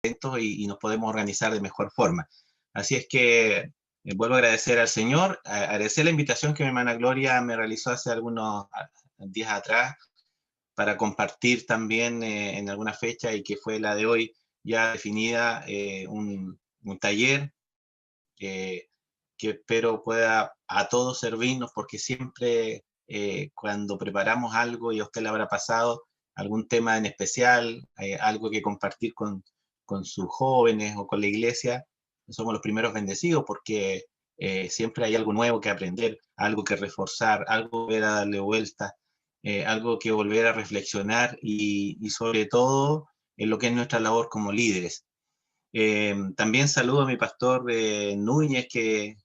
y nos podemos organizar de mejor forma. Así es que vuelvo a agradecer al Señor, agradecer la invitación que mi hermana Gloria me realizó hace algunos días atrás para compartir también en alguna fecha y que fue la de hoy ya definida, un taller que espero pueda a todos servirnos, porque siempre cuando preparamos algo y a usted le habrá pasado algún tema en especial, algo que compartir con sus jóvenes o con la iglesia, somos los primeros bendecidos porque siempre hay algo nuevo que aprender, algo que reforzar, algo que a darle vuelta, algo que volver a reflexionar y sobre todo en lo que es nuestra labor como líderes. También saludo a mi pastor Núñez, que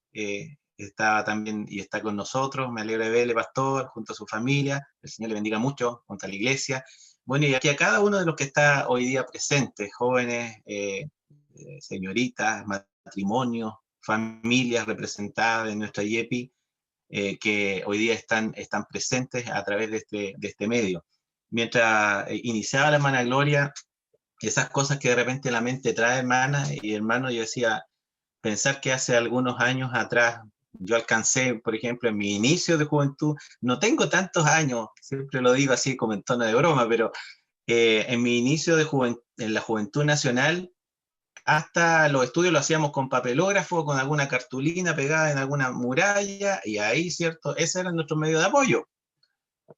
está también y está con nosotros. Me alegra de verle, pastor, junto a su familia. El Señor le bendiga mucho, junto a la iglesia. Bueno, y aquí a cada uno de los que está hoy día presentes, jóvenes, señoritas, matrimonios, familias representadas en nuestra YEPI, que hoy día están presentes a través de este medio. Mientras iniciaba la hermana Gloria, esas cosas que de repente la mente trae, hermana y hermano, yo decía, pensar que hace algunos años atrás yo alcancé, por ejemplo, en mi inicio de juventud, no tengo tantos años, siempre lo digo así como en tono de broma, pero en mi inicio en la Juventud Nacional, hasta los estudios lo hacíamos con papelógrafo, con alguna cartulina pegada en alguna muralla, y ahí, ¿cierto? Ese era nuestro medio de apoyo.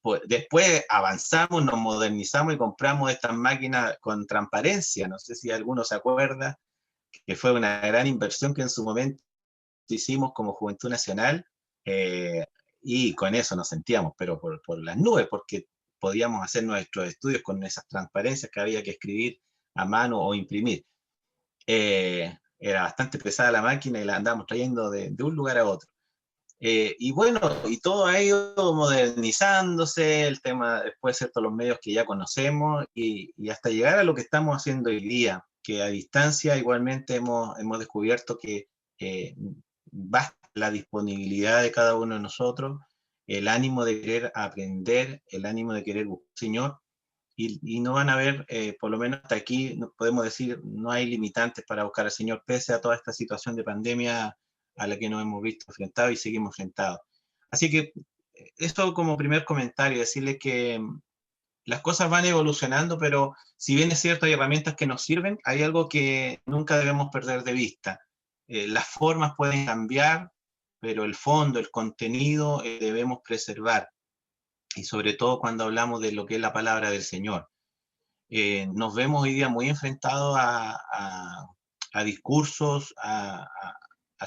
Pues, después avanzamos, nos modernizamos y compramos estas máquinas con transparencia. No sé si alguno se acuerda que fue una gran inversión que en su momento hicimos como Juventud Nacional, eh, y con eso nos sentíamos, pero por las nubes, porque podíamos hacer nuestros estudios con esas transparencias que había que escribir a mano o imprimir. Era bastante pesada la máquina y la andábamos trayendo de un lugar a otro. Y bueno, y todo ha ido modernizándose, el tema después, ¿cierto? Los medios que ya conocemos y hasta llegar a lo que estamos haciendo hoy día, que a distancia igualmente hemos descubierto que basta la disponibilidad de cada uno de nosotros, el ánimo de querer aprender, el ánimo de querer buscar al Señor, y no van a haber, por lo menos hasta aquí, no, podemos decir, no hay limitantes para buscar al Señor, pese a toda esta situación de pandemia a la que nos hemos visto enfrentados y seguimos enfrentados. Así que esto como primer comentario, decirle que las cosas van evolucionando, pero si bien es cierto, hay herramientas que nos sirven, hay algo que nunca debemos perder de vista. Las formas pueden cambiar, pero el fondo, el contenido, debemos preservar. Y sobre todo cuando hablamos de lo que es la palabra del Señor. Nos vemos hoy día muy enfrentados a discursos, a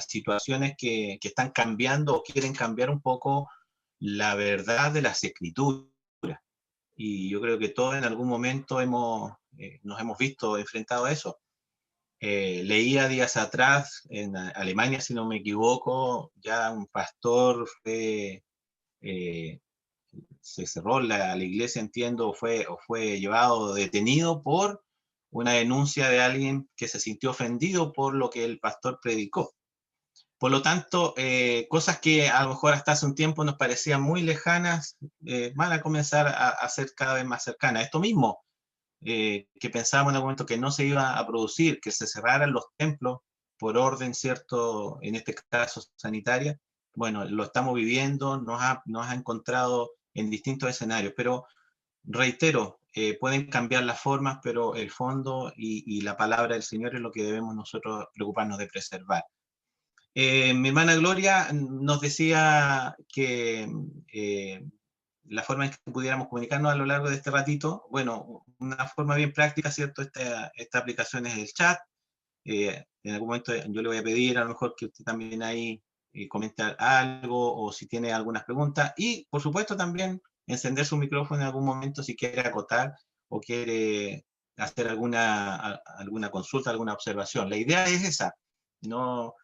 situaciones que están cambiando o quieren cambiar un poco la verdad de las escrituras. Y yo creo que todos en algún momento nos hemos visto enfrentados a eso. Leía días atrás, en Alemania, si no me equivoco, ya un pastor eh, se cerró la iglesia, entiendo, o fue llevado detenido por una denuncia de alguien que se sintió ofendido por lo que el pastor predicó. Por lo tanto, cosas que a lo mejor hasta hace un tiempo nos parecían muy lejanas, van a comenzar a ser cada vez más cercanas. Esto mismo, que pensábamos en algún momento que no se iba a producir, que se cerraran los templos por orden, ¿cierto? En este caso sanitaria, bueno, lo estamos viviendo, nos ha encontrado en distintos escenarios, pero reitero, pueden cambiar las formas, pero el fondo y la palabra del Señor es lo que debemos nosotros preocuparnos de preservar. Mi hermana Gloria nos decía que la forma en que pudiéramos comunicarnos a lo largo de este ratito, bueno, una forma bien práctica, ¿cierto? Esta aplicación es el chat. En algún momento yo le voy a pedir a lo mejor que usted también ahí comente algo o si tiene algunas preguntas. Y por supuesto también encender su micrófono en algún momento si quiere acotar o quiere hacer alguna consulta, alguna observación. La idea es esa, no,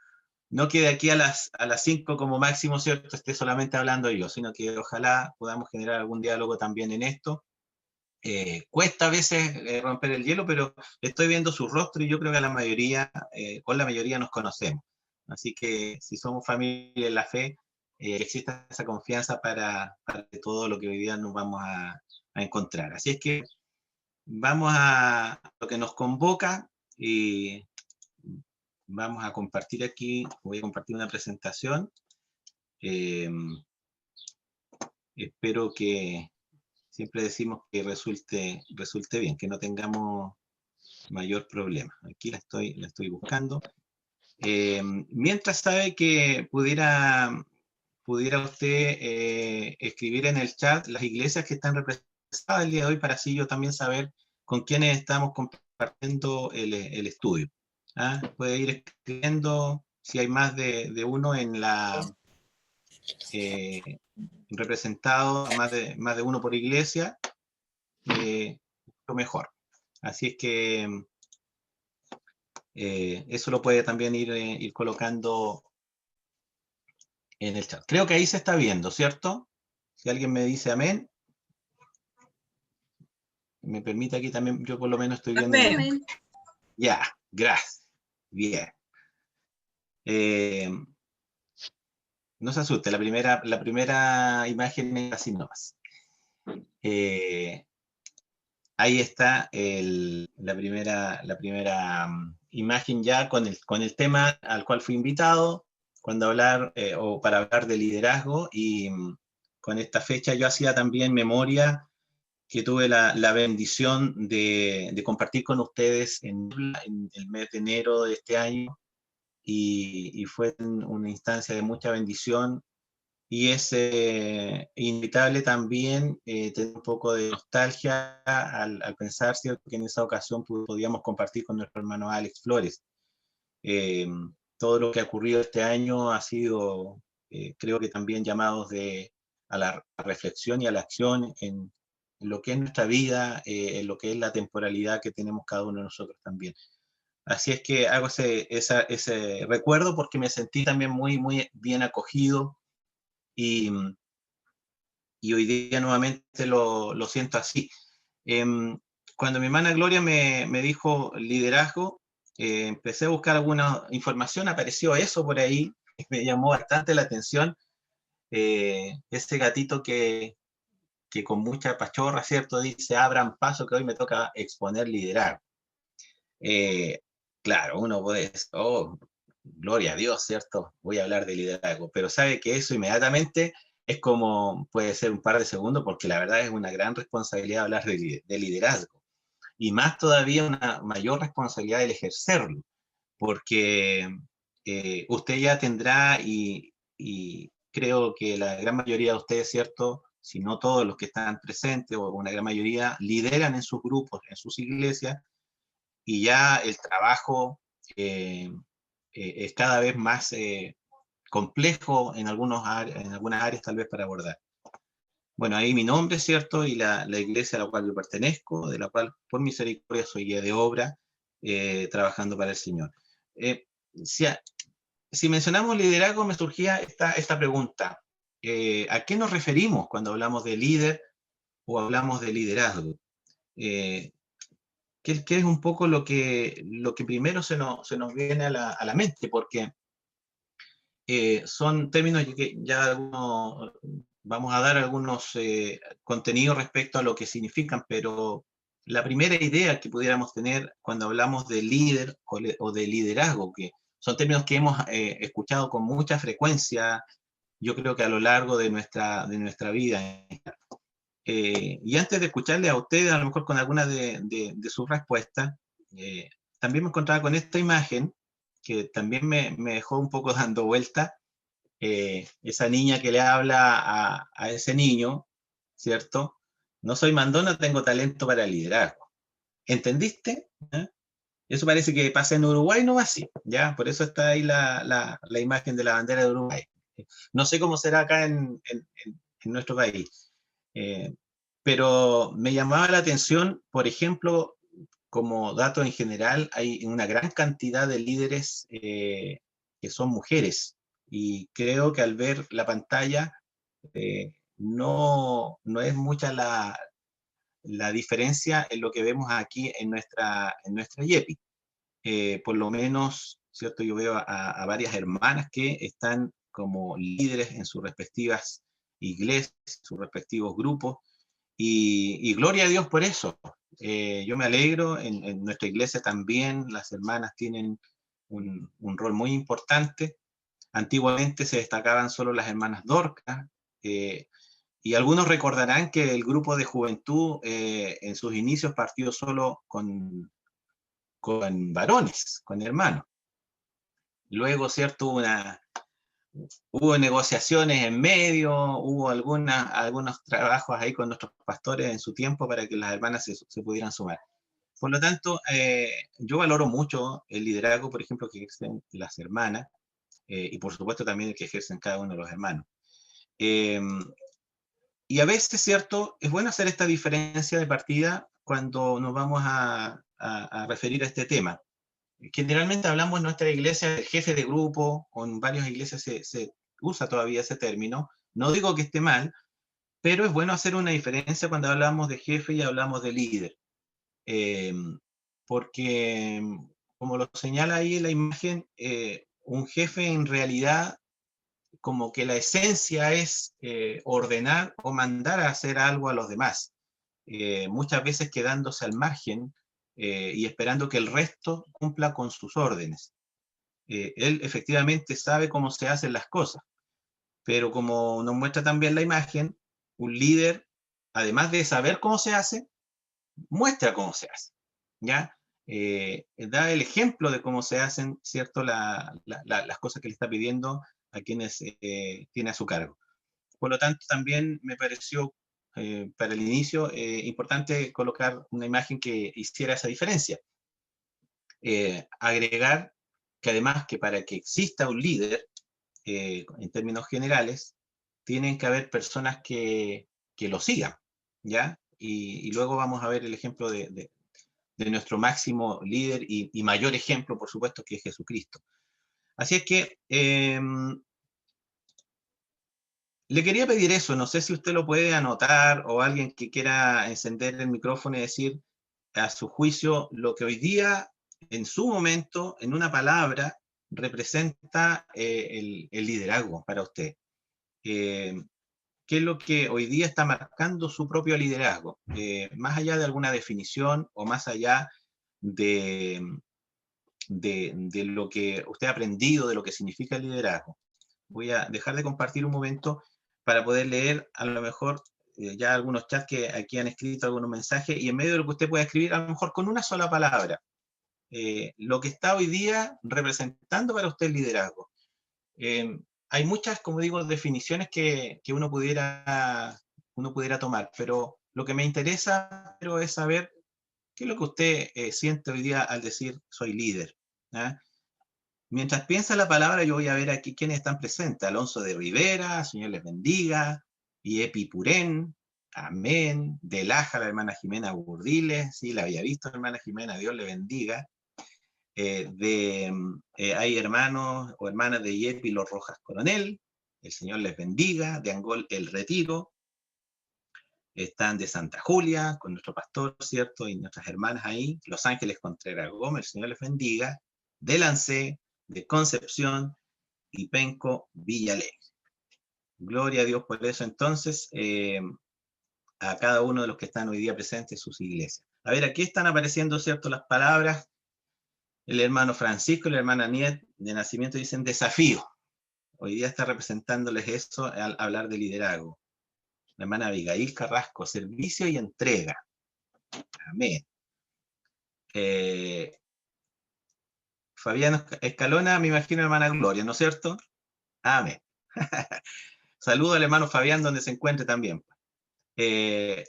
no que de aquí a las 5 como máximo, ¿cierto?, esté solamente hablando yo, sino que ojalá podamos generar algún diálogo también en esto. Cuesta a veces romper el hielo, pero estoy viendo su rostro y yo creo que la mayoría, con la mayoría nos conocemos. Así que si somos familia en la fe, exista esa confianza para todo lo que hoy día nos vamos a encontrar. Así es que vamos a lo que nos convoca. y vamos a compartir aquí, voy a compartir una presentación. Espero que, siempre decimos que resulte bien, que no tengamos mayor problema. Aquí la estoy buscando. Mientras sabe que pudiera usted escribir en el chat las iglesias que están representadas el día de hoy, para así yo también saber con quiénes estamos compartiendo el estudio. ¿Ah? Puede ir escribiendo si hay más de uno en la representado, más de uno por iglesia, lo mejor. Así es que eso lo puede también ir colocando en el chat. Creo que ahí se está viendo, ¿cierto? Si alguien me dice amén, me permite aquí también, yo por lo menos estoy viendo. Amén. Ya, gracias. Bien. No se asuste, la primera imagen es así nomás. Ahí está la primera imagen ya con el tema al cual fui invitado para hablar de liderazgo, y con esta fecha yo hacía también memoria que tuve la bendición de compartir con ustedes en el mes de enero de este año, y fue una instancia de mucha bendición. Y es inevitable también tener un poco de nostalgia al pensar, ¿cierto?, que en esa ocasión podíamos compartir con nuestro hermano Alex Flores. Todo lo que ha ocurrido este año ha sido, creo que también llamados a la reflexión y a la acción en lo que es nuestra vida, en lo que es la temporalidad que tenemos cada uno de nosotros también. Así es que hago ese recuerdo porque me sentí también muy, muy bien acogido. Y hoy día nuevamente lo siento así. Cuando mi hermana Gloria me dijo liderazgo, empecé a buscar alguna información, apareció eso por ahí, me llamó bastante la atención, ese gatito que con mucha pachorra, ¿cierto?, dice: abran paso que hoy me toca exponer liderazgo. Claro, uno puede decir: oh, gloria a Dios, ¿cierto?, voy a hablar de liderazgo, pero sabe que eso inmediatamente es como, puede ser un par de segundos, porque la verdad es una gran responsabilidad hablar de liderazgo, y más todavía una mayor responsabilidad el ejercerlo, porque usted ya tendrá, y creo que la gran mayoría de ustedes, ¿cierto?, si no todos los que están presentes, o una gran mayoría, lideran en sus grupos, en sus iglesias, y ya el trabajo es cada vez más complejo en algunas áreas tal vez para abordar. Bueno, ahí mi nombre, ¿cierto?, y la iglesia a la cual yo pertenezco, de la cual por misericordia soy guía de obra, trabajando para el Señor. Si, si mencionamos liderazgo, me surgía esta pregunta. ¿A qué nos referimos cuando hablamos de líder o hablamos de liderazgo? ¿Qué es un poco lo que primero se nos viene a la mente? Porque son términos que ya vamos a dar algunos contenidos respecto a lo que significan, pero la primera idea que pudiéramos tener cuando hablamos de líder o de liderazgo, que son términos que hemos escuchado con mucha frecuencia, yo creo que a lo largo de nuestra vida. Y antes de escucharle a ustedes, a lo mejor con alguna de sus respuestas, también me encontraba con esta imagen que también me dejó un poco dando vuelta. Esa niña que le habla a ese niño, ¿cierto? No soy mandona, tengo talento para liderazgo. ¿Entendiste? ¿Eh? Eso parece que pasa en Uruguay, no así, ¿ya? Por eso está ahí la imagen de la bandera de Uruguay. No sé cómo será acá en nuestro país. Pero me llamaba la atención, por ejemplo, como dato en general, hay una gran cantidad de líderes que son mujeres, y creo que al ver la pantalla no es mucha la diferencia en lo que vemos aquí en nuestra YEPI. Por lo menos, ¿cierto?, yo veo a varias hermanas que están como líderes en sus respectivas iglesias, sus respectivos grupos, y gloria a Dios por eso. Yo me alegro, en nuestra iglesia también las hermanas tienen un rol muy importante. Antiguamente se destacaban solo las hermanas Dorcas, y algunos recordarán que el grupo de juventud en sus inicios partió solo con varones, con hermanos. Luego, ¿cierto? Hubo negociaciones en medio, hubo algunos trabajos ahí con nuestros pastores en su tiempo para que las hermanas se pudieran sumar. Por lo tanto, yo valoro mucho el liderazgo, por ejemplo, que ejercen las hermanas, y por supuesto también el que ejercen cada uno de los hermanos. Y a veces, ¿cierto? Es bueno hacer esta diferencia de partida cuando nos vamos a referir a este tema. Generalmente hablamos en nuestra iglesia del jefe de grupo, o en varias iglesias se usa todavía ese término. No digo que esté mal, pero es bueno hacer una diferencia cuando hablamos de jefe y hablamos de líder. Porque, como lo señala ahí en la imagen, un jefe en realidad como que la esencia es ordenar o mandar a hacer algo a los demás, muchas veces quedándose al margen y esperando que el resto cumpla con sus órdenes. Él efectivamente sabe cómo se hacen las cosas, pero como nos muestra también la imagen, un líder, además de saber cómo se hace, muestra cómo se hace, ¿ya? Da el ejemplo de cómo se hacen, ¿cierto? Las cosas que le está pidiendo a quienes tiene a su cargo. Por lo tanto, también me pareció para el inicio importante colocar una imagen que hiciera esa diferencia. Agregar que además que para que exista un líder, en términos generales, tienen que haber personas que lo sigan, ¿ya? Y luego vamos a ver el ejemplo de nuestro máximo líder y mayor ejemplo, por supuesto, que es Jesucristo. Así es que le quería pedir eso, no sé si usted lo puede anotar o alguien que quiera encender el micrófono y decir a su juicio lo que hoy día, en su momento, en una palabra, representa el liderazgo para usted. ¿Qué es lo que hoy día está marcando su propio liderazgo? Más allá de alguna definición o más allá de, de lo que usted ha aprendido, de lo que significa el liderazgo. Voy a dejar de compartir un momento para poder leer a lo mejor ya algunos chats que aquí han escrito algunos mensajes y en medio de lo que usted pueda escribir, a lo mejor con una sola palabra, lo que está hoy día representando para usted el liderazgo. Hay muchas, como digo, definiciones que uno pudiera tomar, pero lo que me interesa pero es saber qué es lo que usted siente hoy día al decir soy líder. ¿Ah? Mientras piensa la palabra, yo voy a ver aquí quiénes están presentes. Alonso de Rivera, Señor les bendiga, y Epi Purén, amén. De Laja, la hermana Jimena Burdiles, sí, la había visto, hermana Jimena, Dios le bendiga. Hay hermanos o hermanas de Yepi Los Rojas Coronel, el Señor les bendiga. De Angol, El Retiro. Están de Santa Julia, con nuestro pastor, ¿cierto? Y nuestras hermanas ahí. Los Ángeles Contreras Gómez, el Señor les bendiga. De Lancé, de Concepción, y Penco Villalé. Gloria a Dios por eso entonces, a cada uno de los que están hoy día presentes en sus iglesias. A ver, aquí están apareciendo, ¿cierto?, las palabras. El hermano Francisco y la hermana Niet de nacimiento dicen desafío. Hoy día está representándoles eso al hablar de liderazgo. La hermana Abigail Carrasco, servicio y entrega. Amén. Fabián Escalona, me imagino, hermana Gloria, ¿no es cierto? Amén. Saludo al hermano Fabián donde se encuentre también.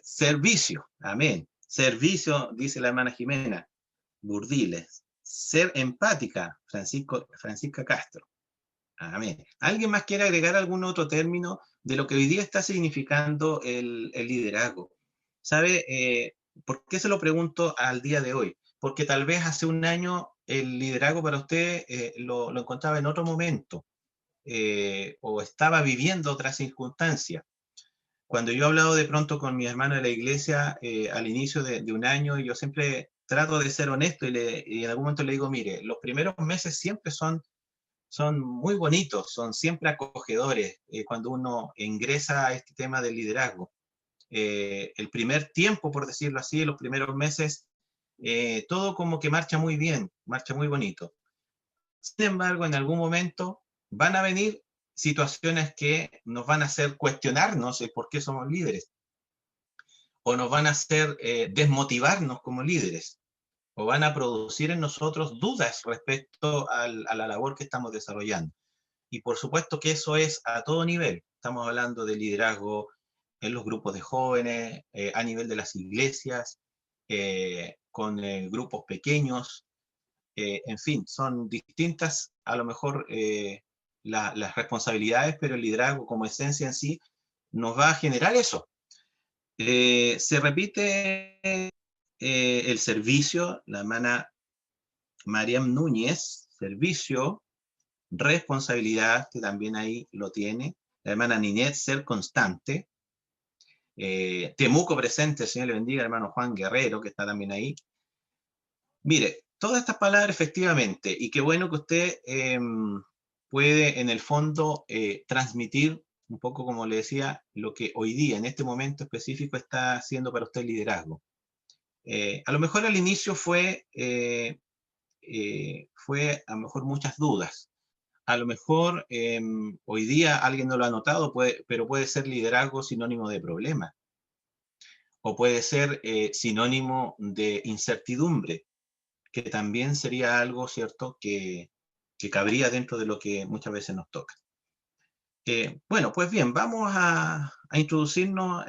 Servicio, amén. Servicio, dice la hermana Jimena Burdiles. Ser empática, Francisca Castro. Amén. ¿Alguien más quiere agregar algún otro término de lo que hoy día está significando el liderazgo? ¿Sabe por qué se lo pregunto al día de hoy? Porque tal vez hace un año el liderazgo para usted lo encontraba en otro momento o estaba viviendo otra circunstancia. Cuando yo he hablado de pronto con mi hermano de la iglesia al inicio de un año, yo siempre trato de ser honesto y en algún momento le digo, mire, los primeros meses siempre son muy bonitos, son siempre acogedores cuando uno ingresa a este tema del liderazgo. el primer tiempo, por decirlo así, los primeros meses, todo como que marcha muy bien, marcha muy bonito. Sin embargo, en algún momento van a venir situaciones que nos van a hacer cuestionarnos el por qué somos líderes, o nos van a hacer desmotivarnos como líderes, o van a producir en nosotros dudas respecto a la labor que estamos desarrollando. Y por supuesto que eso es a todo nivel. Estamos hablando de liderazgo en los grupos de jóvenes, a nivel de las iglesias, con grupos pequeños, en fin, son distintas a lo mejor las responsabilidades, pero el liderazgo como esencia en sí nos va a generar eso. Se repite el servicio, la hermana Mariam Núñez, servicio, responsabilidad, que también ahí lo tiene, la hermana Ninet, ser constante, Temuco presente, Señor le bendiga, hermano Juan Guerrero, que está también ahí. Mire, todas estas palabras efectivamente, y qué bueno que usted puede en el fondo transmitir un poco, como le decía, lo que hoy día, en este momento específico, está haciendo para usted el liderazgo. A lo mejor al inicio fue a lo mejor muchas dudas. A lo mejor hoy día alguien no lo ha notado, pero puede ser liderazgo sinónimo de problema, o puede ser sinónimo de incertidumbre, que también sería algo, ¿cierto?, que cabría dentro de lo que muchas veces nos toca. Bueno, pues bien, vamos a introducirnos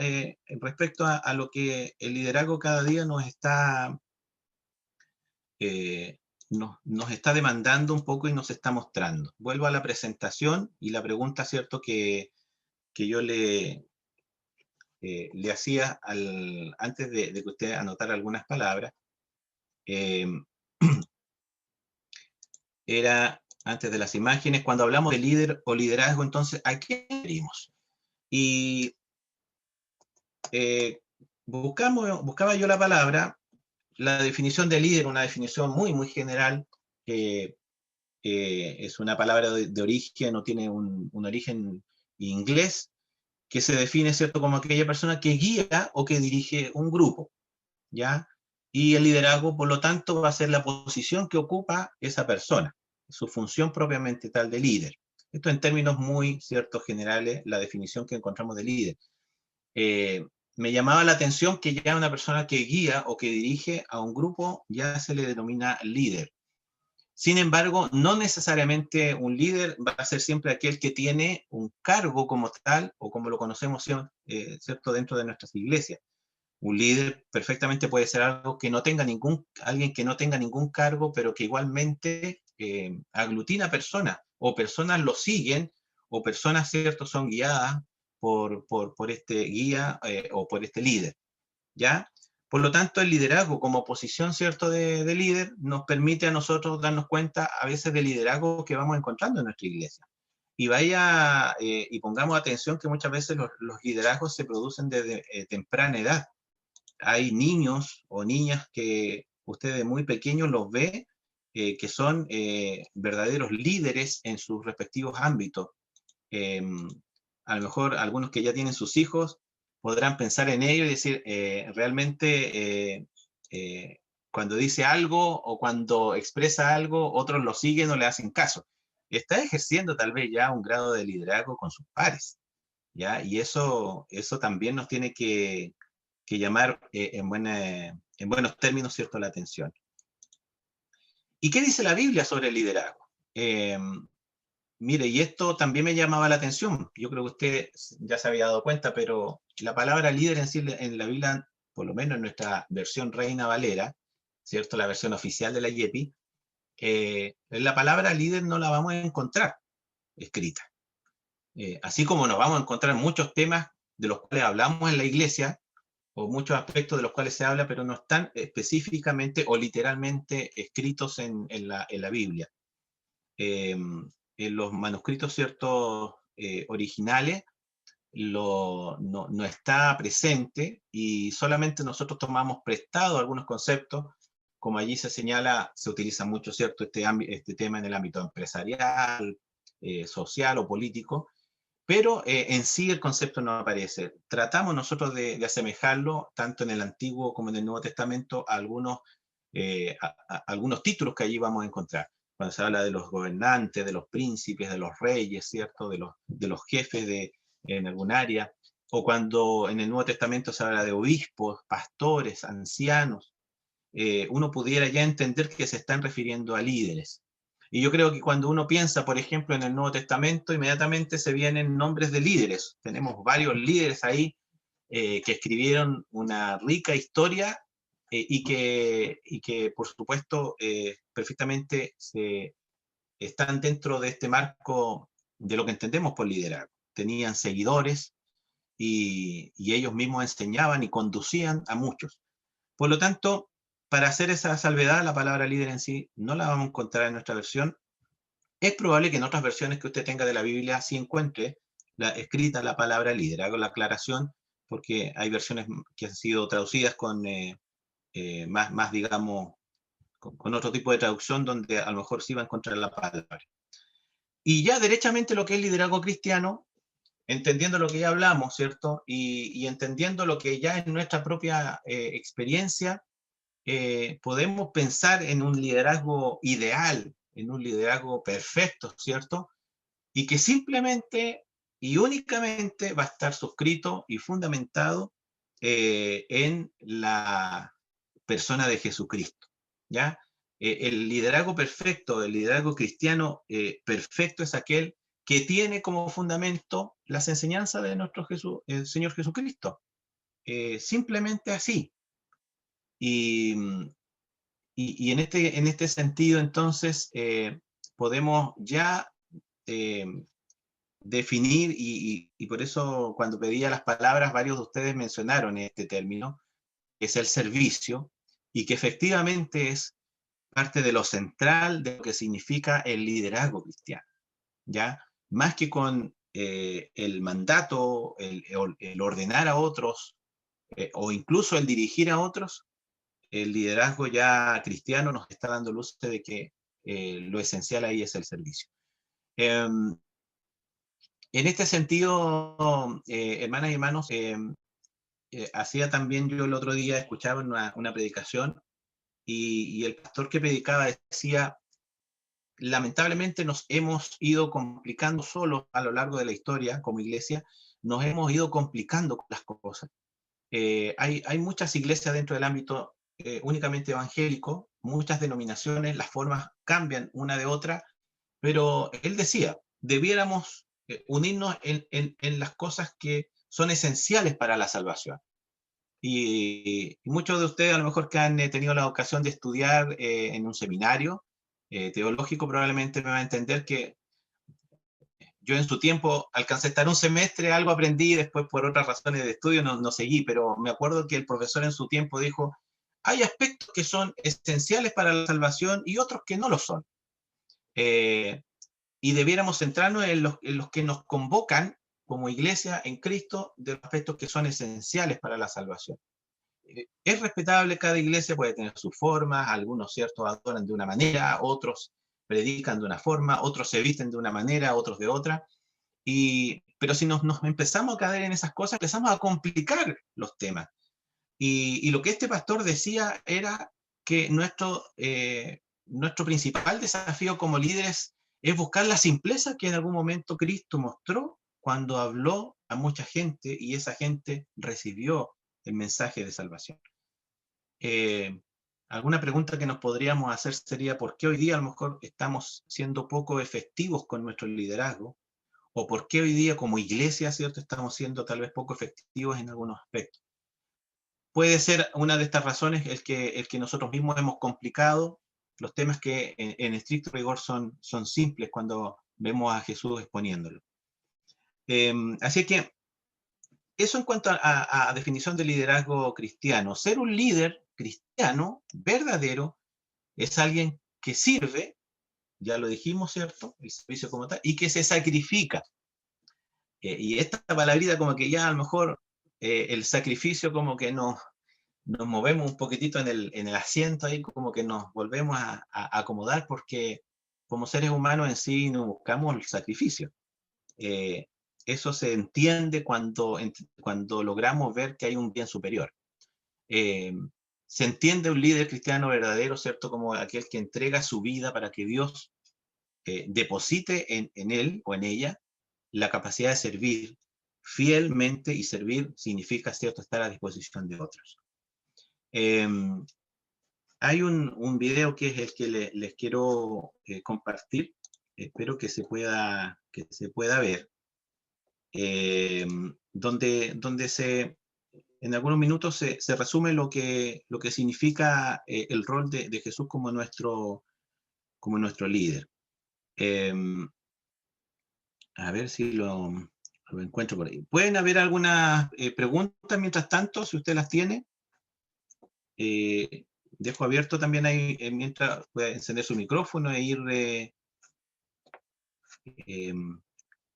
respecto a lo que el liderazgo cada día nos está demandando un poco y nos está mostrando. Vuelvo a la presentación y la pregunta, ¿cierto?, que yo le hacía antes de que usted anotara algunas palabras, eh, era antes de las imágenes, cuando hablamos de líder o liderazgo, entonces, ¿a qué nos referimos? Y buscaba yo la palabra, la definición de líder, una definición muy, muy general, es una palabra de origen, no tiene un origen inglés, que se define, ¿cierto?, como aquella persona que guía o que dirige un grupo, ¿ya? Y el liderazgo, por lo tanto, va a ser la posición que ocupa esa persona, su función propiamente tal de líder. Esto en términos muy, ciertos, generales, la definición que encontramos de líder. Me llamaba la atención que ya una persona que guía o que dirige a un grupo ya se le denomina líder. Sin embargo, no necesariamente un líder va a ser siempre aquel que tiene un cargo como tal, o como lo conocemos, ¿cierto?, dentro de nuestras iglesias. Un líder perfectamente puede ser alguien que no tenga ningún cargo, pero que igualmente aglutina personas, o personas lo siguen, o personas, ¿cierto?, son guiadas por este guía o por este líder, ¿ya? Por lo tanto, el liderazgo como posición, ¿cierto?, de líder nos permite a nosotros darnos cuenta a veces del liderazgo que vamos encontrando en nuestra iglesia. Y pongamos atención que muchas veces los liderazgos se producen desde temprana edad. Hay niños o niñas que usted de muy pequeños los ve, que son verdaderos líderes en sus respectivos ámbitos. A lo mejor algunos que ya tienen sus hijos podrán pensar en ello y decir, realmente cuando dice algo o cuando expresa algo, otros lo siguen o le hacen caso. Está ejerciendo tal vez ya un grado de liderazgo con sus pares, ¿ya? Y eso también nos tiene que llamar en buenos términos, ¿cierto?, la atención. ¿Y qué dice la Biblia sobre el liderazgo? Mire, y esto también me llamaba la atención. Yo creo que usted ya se había dado cuenta, pero la palabra líder en sí en la Biblia, por lo menos en nuestra versión Reina Valera, ¿cierto?, la versión oficial de la YEPI, la palabra líder no la vamos a encontrar escrita. Así como nos vamos a encontrar muchos temas de los cuales hablamos en la iglesia, o muchos aspectos de los cuales se habla, pero no están específicamente o literalmente escritos en la Biblia. En los manuscritos, ciertos, originales, no está presente, y solamente nosotros tomamos prestado algunos conceptos, como allí se señala, se utiliza mucho, ¿cierto?, este tema en el ámbito empresarial, social o político, pero en sí el concepto no aparece. Tratamos nosotros de asemejarlo, tanto en el Antiguo como en el Nuevo Testamento, a algunos títulos que allí vamos a encontrar. Cuando se habla de los gobernantes, de los príncipes, de los reyes, ¿cierto? De los jefes en algún área, o cuando en el Nuevo Testamento se habla de obispos, pastores, ancianos, uno pudiera ya entender que se están refiriendo a líderes. Y yo creo que cuando uno piensa, por ejemplo, en el Nuevo Testamento, inmediatamente se vienen nombres de líderes. Tenemos varios líderes ahí que escribieron una rica historia y que, por supuesto, perfectamente están dentro de este marco de lo que entendemos por liderazgo. Tenían seguidores y ellos mismos enseñaban y conducían a muchos. Por lo tanto, para hacer esa salvedad, la palabra líder en sí no la vamos a encontrar en nuestra versión. Es probable que en otras versiones que usted tenga de la Biblia sí encuentre escrita la palabra líder. Hago la aclaración porque hay versiones que han sido traducidas con más, digamos, con otro tipo de traducción donde a lo mejor sí va a encontrar la palabra. Y ya derechamente lo que es liderazgo cristiano, entendiendo lo que ya hablamos, ¿cierto? Y entendiendo lo que ya en nuestra propia experiencia podemos pensar en un liderazgo ideal, en un liderazgo perfecto, ¿cierto? Y que simplemente y únicamente va a estar suscrito y fundamentado en la persona de Jesucristo, ¿ya? El liderazgo perfecto, el liderazgo cristiano perfecto es aquel que tiene como fundamento las enseñanzas de nuestro el Señor Jesucristo. Simplemente así. Y, y en este sentido, entonces, podemos ya eh, definir, y por eso cuando pedía las palabras, varios de ustedes mencionaron este término, que es el servicio, y que efectivamente es parte de lo central de lo que significa el liderazgo cristiano, ¿ya? Más que con el mandato, el ordenar a otros, o incluso el dirigir a otros, el liderazgo ya cristiano nos está dando luz de que lo esencial ahí es el servicio. En este sentido, hermanas y hermanos, hacía también yo el otro día, escuchaba una predicación y el pastor que predicaba decía, lamentablemente nos hemos ido complicando solos a lo largo de la historia como iglesia, nos hemos ido complicando las cosas. Hay muchas iglesias dentro del ámbito únicamente evangélico, muchas denominaciones, las formas cambian una de otra, pero él decía, debiéramos unirnos en las cosas que son esenciales para la salvación. Y muchos de ustedes, a lo mejor que han tenido la ocasión de estudiar en un seminario teológico, probablemente me van a entender que yo en su tiempo alcancé a estar un semestre, algo aprendí, después por otras razones de estudio no seguí, pero me acuerdo que el profesor en su tiempo dijo, hay aspectos que son esenciales para la salvación y otros que no lo son. Eh, y debiéramos centrarnos en los que nos convocan como iglesia en Cristo de los aspectos que son esenciales para la salvación. Es respetable, cada iglesia puede tener sus formas, algunos ciertos adoran de una manera, otros predican de una forma, otros se visten de una manera, otros de otra, pero si nos empezamos a caer en esas cosas, empezamos a complicar los temas. Y lo que este pastor decía era que nuestro principal desafío como líderes es buscar la simpleza que en algún momento Cristo mostró cuando habló a mucha gente y esa gente recibió el mensaje de salvación. Eh, alguna pregunta que nos podríamos hacer sería ¿por qué hoy día a lo mejor estamos siendo poco efectivos con nuestro liderazgo? ¿O por qué hoy día como iglesia, ¿cierto?, estamos siendo tal vez poco efectivos en algunos aspectos? Puede ser una de estas razones el que nosotros mismos hemos complicado los temas que en estricto rigor son simples cuando vemos a Jesús exponiéndolo. Así que eso en cuanto a definición de liderazgo cristiano. Ser un líder cristiano verdadero es alguien que sirve, ya lo dijimos, ¿cierto? El servicio como tal, y que se sacrifica. Y esta palabrita como que ya a lo mejor el sacrificio como que nos movemos un poquitito en el asiento ahí, como que nos volvemos a acomodar porque como seres humanos en sí no buscamos el sacrificio. eso se entiende cuando logramos ver que hay un bien superior. Se entiende un líder cristiano verdadero, ¿cierto? Como aquel que entrega su vida para que Dios deposite en él o en ella la capacidad de servir fielmente, y servir significa, ¿cierto?, estar a disposición de otros. Hay un video que es el que les quiero compartir. Espero que se pueda ver, donde en algunos minutos se resume lo que significa el rol de Jesús como nuestro líder. A ver si lo encuentro por ahí. ¿Pueden haber algunas preguntas mientras tanto, si usted las tiene? Dejo abierto también ahí, mientras puede encender su micrófono e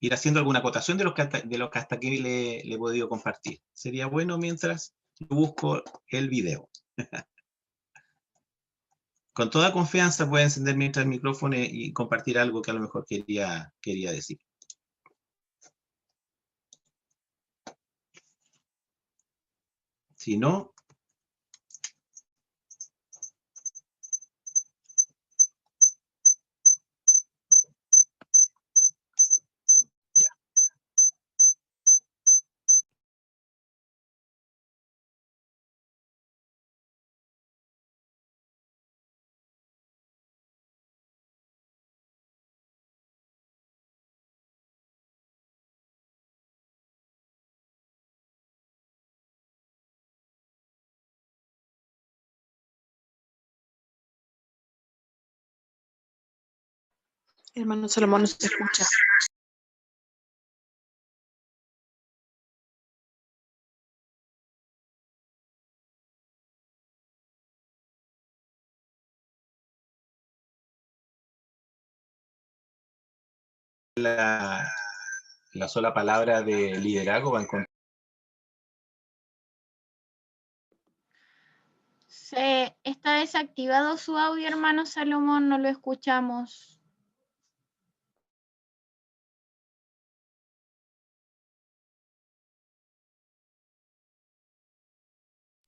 ir haciendo alguna acotación de lo que hasta aquí le he podido compartir. Sería bueno mientras busco el video. Con toda confianza puede encender mientras el micrófono y compartir algo que a lo mejor quería decir. Si no, ya. Hermano Salomón, no se escucha. La sola palabra de liderazgo va a encontrar. Está desactivado su audio, hermano Salomón, no lo escuchamos.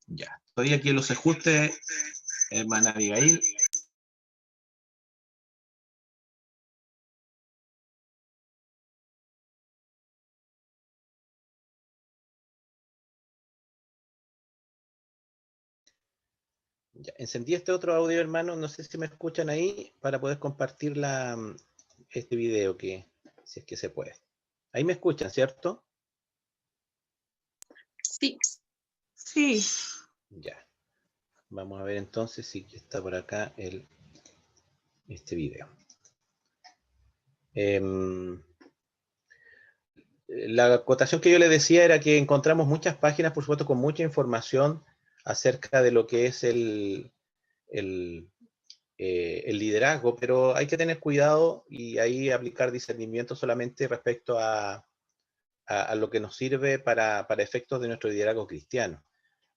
Ya, estoy aquí en los ajustes, hermana Abigail. Ya, encendí este otro audio, hermano, no sé si me escuchan ahí, para poder compartir este video, si es que se puede. Ahí me escuchan, ¿cierto? Sí. Sí. Ya. Vamos a ver entonces si está por acá este video. La acotación que yo le decía era que encontramos muchas páginas, por supuesto, con mucha información acerca de lo que es el liderazgo, pero hay que tener cuidado y ahí aplicar discernimiento solamente respecto a lo que nos sirve para efectos de nuestro liderazgo cristiano.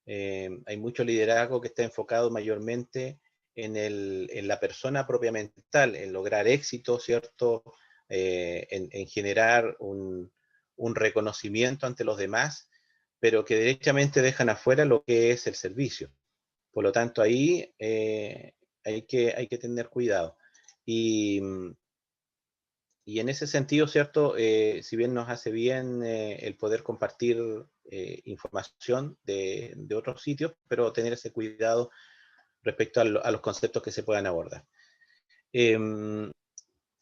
Hay mucho liderazgo que está enfocado mayormente en la persona propiamente tal, en lograr éxito, ¿cierto? En generar un reconocimiento ante los demás, pero que derechamente dejan afuera lo que es el servicio. Por lo tanto, ahí hay que tener cuidado. Y en ese sentido, ¿cierto? Si bien nos hace bien el poder compartir información de otros sitios, pero tener ese cuidado respecto a los conceptos que se puedan abordar.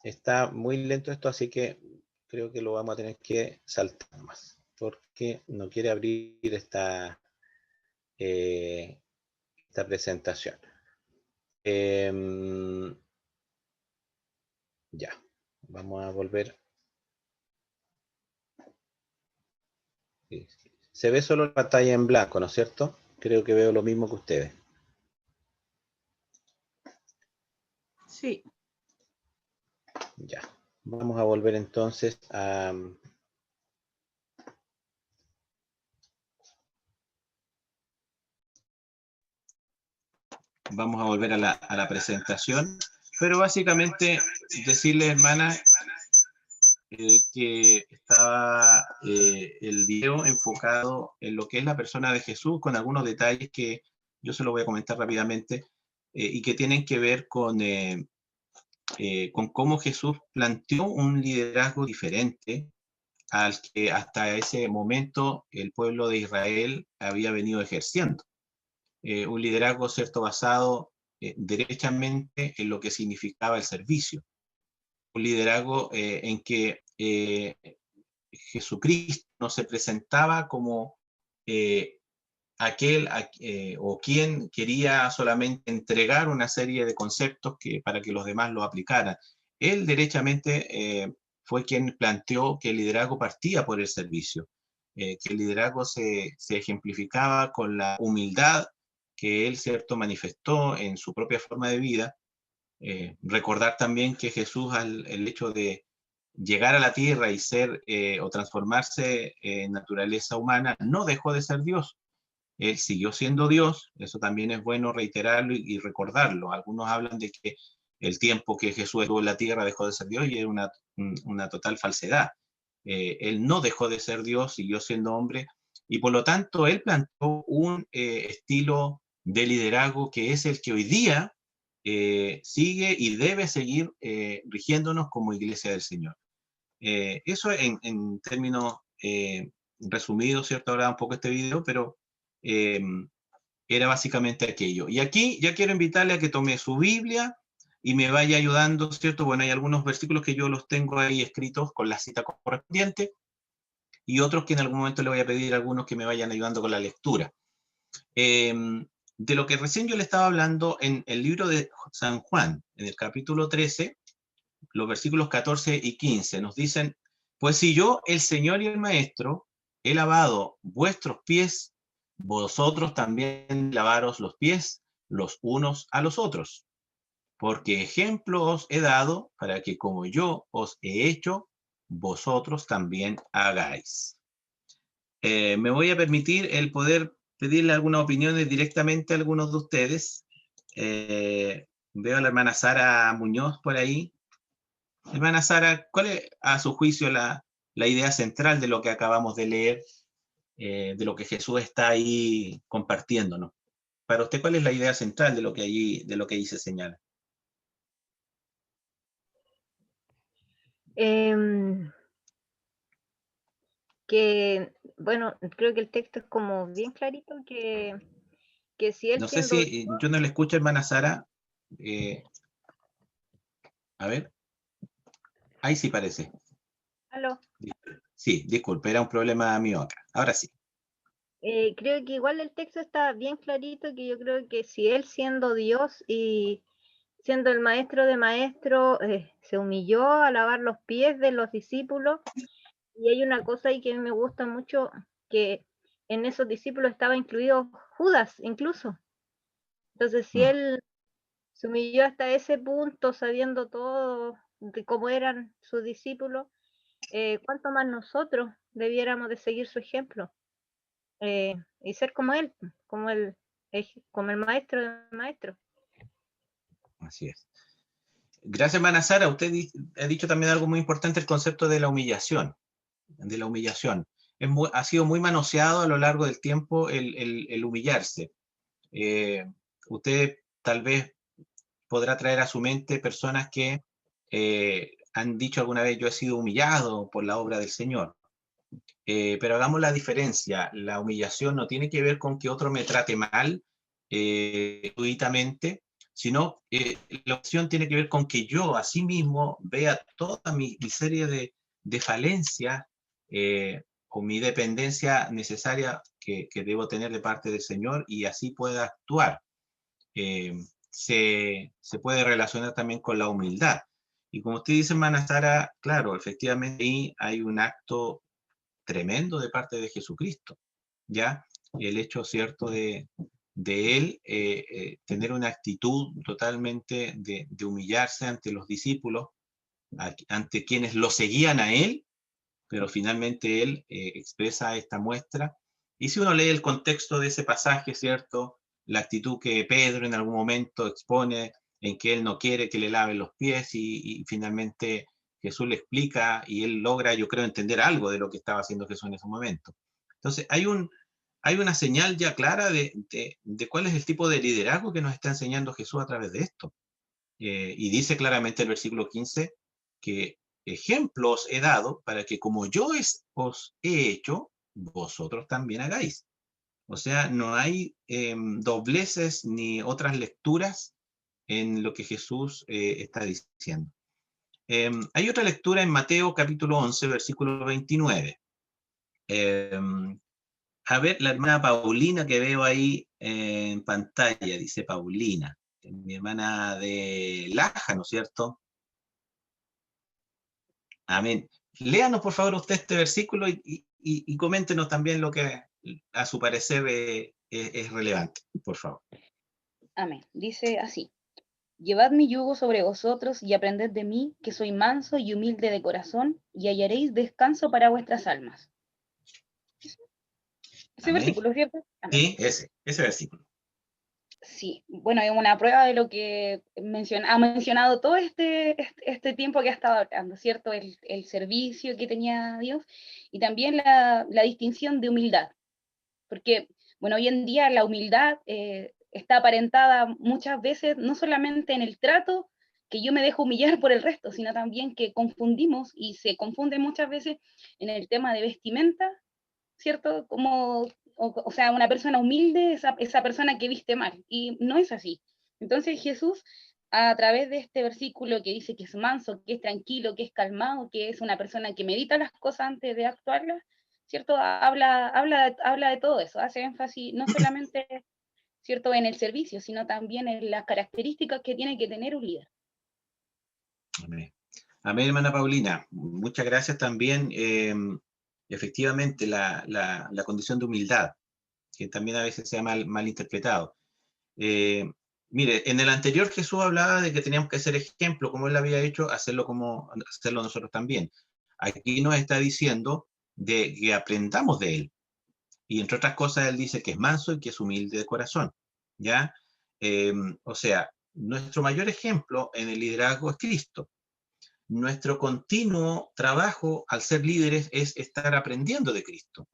Está muy lento esto, así que creo que lo vamos a tener que saltar más, porque no quiere abrir esta presentación. Ya, vamos a volver. Se ve solo la pantalla en blanco, ¿no es cierto? Creo que veo lo mismo que ustedes. Sí. Ya, vamos a volver entonces a... Vamos a volver a la presentación, pero básicamente decirle, hermana, que estaba estaba el video enfocado en lo que es la persona de Jesús, con algunos detalles que yo se los voy a comentar rápidamente, y que tienen que ver con cómo Jesús planteó un liderazgo diferente al que hasta ese momento el pueblo de Israel había venido ejerciendo. Un liderazgo, ¿cierto?, basado derechamente en lo que significaba el servicio. Un liderazgo en que Jesucristo no se presentaba como aquel o quien quería solamente entregar una serie de conceptos para que los demás lo aplicaran. Él derechamente fue quien planteó que el liderazgo partía por el servicio, que el liderazgo se ejemplificaba con la humildad que él, cierto, manifestó en su propia forma de vida. Recordar también que Jesús, el hecho de llegar a la tierra y ser o transformarse en naturaleza humana, no dejó de ser Dios. Él siguió siendo Dios. Eso también es bueno reiterarlo y recordarlo. Algunos hablan de que el tiempo que Jesús estuvo en la tierra dejó de ser Dios, y es una total falsedad. Él no dejó de ser Dios, siguió siendo hombre, y por lo tanto él planteó un estilo de liderazgo que es el que hoy día sigue y debe seguir rigiéndonos como iglesia del Señor. Eso en términos resumidos, ¿cierto? Ahora un poco este video, pero era básicamente aquello. Y aquí ya quiero invitarle a que tome su Biblia y me vaya ayudando, ¿cierto? Bueno, hay algunos versículos que yo los tengo ahí escritos con la cita correspondiente, y otros que en algún momento le voy a pedir a algunos que me vayan ayudando con la lectura. De lo que recién yo le estaba hablando en el libro de San Juan, en el capítulo 13, los versículos 14 y 15, nos dicen: pues si yo, el Señor y el Maestro, he lavado vuestros pies, vosotros también lavaros los pies los unos a los otros, porque ejemplo os he dado para que como yo os he hecho, vosotros también hagáis. Me voy a permitir el poder pedirle algunas opiniones directamente a algunos de ustedes. Veo a la hermana Sara Muñoz por ahí. Hermana Sara, ¿cuál es a su juicio la idea central de lo que acabamos de leer, de lo que Jesús está ahí compartiéndonos? Para usted, ¿cuál es la idea central de lo que allí se señala? Que, bueno, creo que el texto es como bien clarito, que si él No sé siendo... si yo no le escucho, hermana Sara. A ver. Ahí sí parece. ¿Aló? Sí, disculpe, era un problema mío acá. Ahora sí. Creo que igual el texto está bien clarito, que yo creo que si él siendo Dios y siendo el maestro de maestros, se humilló a lavar los pies de los discípulos. Y hay una cosa ahí que a mí me gusta mucho, que en esos discípulos estaba incluido Judas incluso. Entonces, si él se humilló hasta ese punto, sabiendo todo de cómo eran sus discípulos, ¿cuánto más nosotros debiéramos de seguir su ejemplo? Y ser como él, como el maestro de maestros. Así es. Gracias, hermana Sara. Usted ha dicho también algo muy importante, el concepto de la humillación. Ha sido muy manoseado a lo largo del tiempo el humillarse. Usted tal vez podrá traer a su mente personas que han dicho alguna vez: yo he sido humillado por la obra del Señor. Pero hagamos la diferencia. La humillación no tiene que ver con que otro me trate mal gratuitamente, sino la humillación tiene que ver con que yo a sí mismo vea toda mi serie de falencias o mi dependencia necesaria que debo tener de parte del Señor, y así pueda actuar. Se puede relacionar también con la humildad. Y como usted dice, hermana Sara, claro, efectivamente ahí hay un acto tremendo de parte de Jesucristo, ¿ya? El hecho, ¿cierto?, de él tener una actitud totalmente de humillarse ante los discípulos, ante quienes lo seguían a él, pero finalmente él expresa esta muestra. Y si uno lee el contexto de ese pasaje, ¿cierto?, la actitud que Pedro en algún momento expone, en que él no quiere que le laven los pies, y finalmente Jesús le explica y él logra, yo creo, entender algo de lo que estaba haciendo Jesús en ese momento. Entonces, hay una señal ya clara de cuál es el tipo de liderazgo que nos está enseñando Jesús a través de esto. Y dice claramente el versículo 15 que ejemplos he dado para que como yo os he hecho, vosotros también hagáis. O sea, no hay dobleces ni otras lecturas en lo que Jesús está diciendo. Hay otra lectura en Mateo capítulo 11, versículo 29. A ver, la hermana Paulina que veo ahí en pantalla, dice Paulina, mi hermana de Laja, ¿no es cierto? Amén. Léanos por favor usted este versículo y coméntenos también lo que a su parecer es relevante, por favor. Amén. Dice así: Llevad mi yugo sobre vosotros y aprended de mí, que soy manso y humilde de corazón, y hallaréis descanso para vuestras almas. Ese Amén. versículo, ¿cierto? Amén. Sí, ese versículo. Sí, bueno, es una prueba de lo que ha mencionado todo este tiempo que ha estado hablando, ¿cierto? El servicio que tenía Dios y también la distinción de humildad. Porque, bueno, hoy en día la humildad está aparentada muchas veces no solamente en el trato, que yo me dejo humillar por el resto, sino también que confundimos y se confunde muchas veces en el tema de vestimenta, ¿cierto? Como, o sea, una persona humilde, esa persona que viste mal, y no es así. Entonces Jesús, a través de este versículo que dice que es manso, que es tranquilo, que es calmado, que es una persona que medita las cosas antes de actuarlas, ¿cierto? Habla de todo eso, hace énfasis no solamente, ¿cierto?, en el servicio, sino también en las características que tiene que tener un líder. Amén. Amén, hermana Paulina. Muchas gracias también. Efectivamente, la condición de humildad, que también a veces se ha mal interpretado. Mire, en el anterior Jesús hablaba de que teníamos que ser ejemplo, como él había hecho, hacerlo nosotros también. Aquí nos está diciendo de que aprendamos de él. Y entre otras cosas, él dice que es manso y que es humilde de corazón. ¿Ya? O sea, nuestro mayor ejemplo en el liderazgo es Cristo. Nuestro continuo trabajo al ser líderes es estar aprendiendo de Cristo,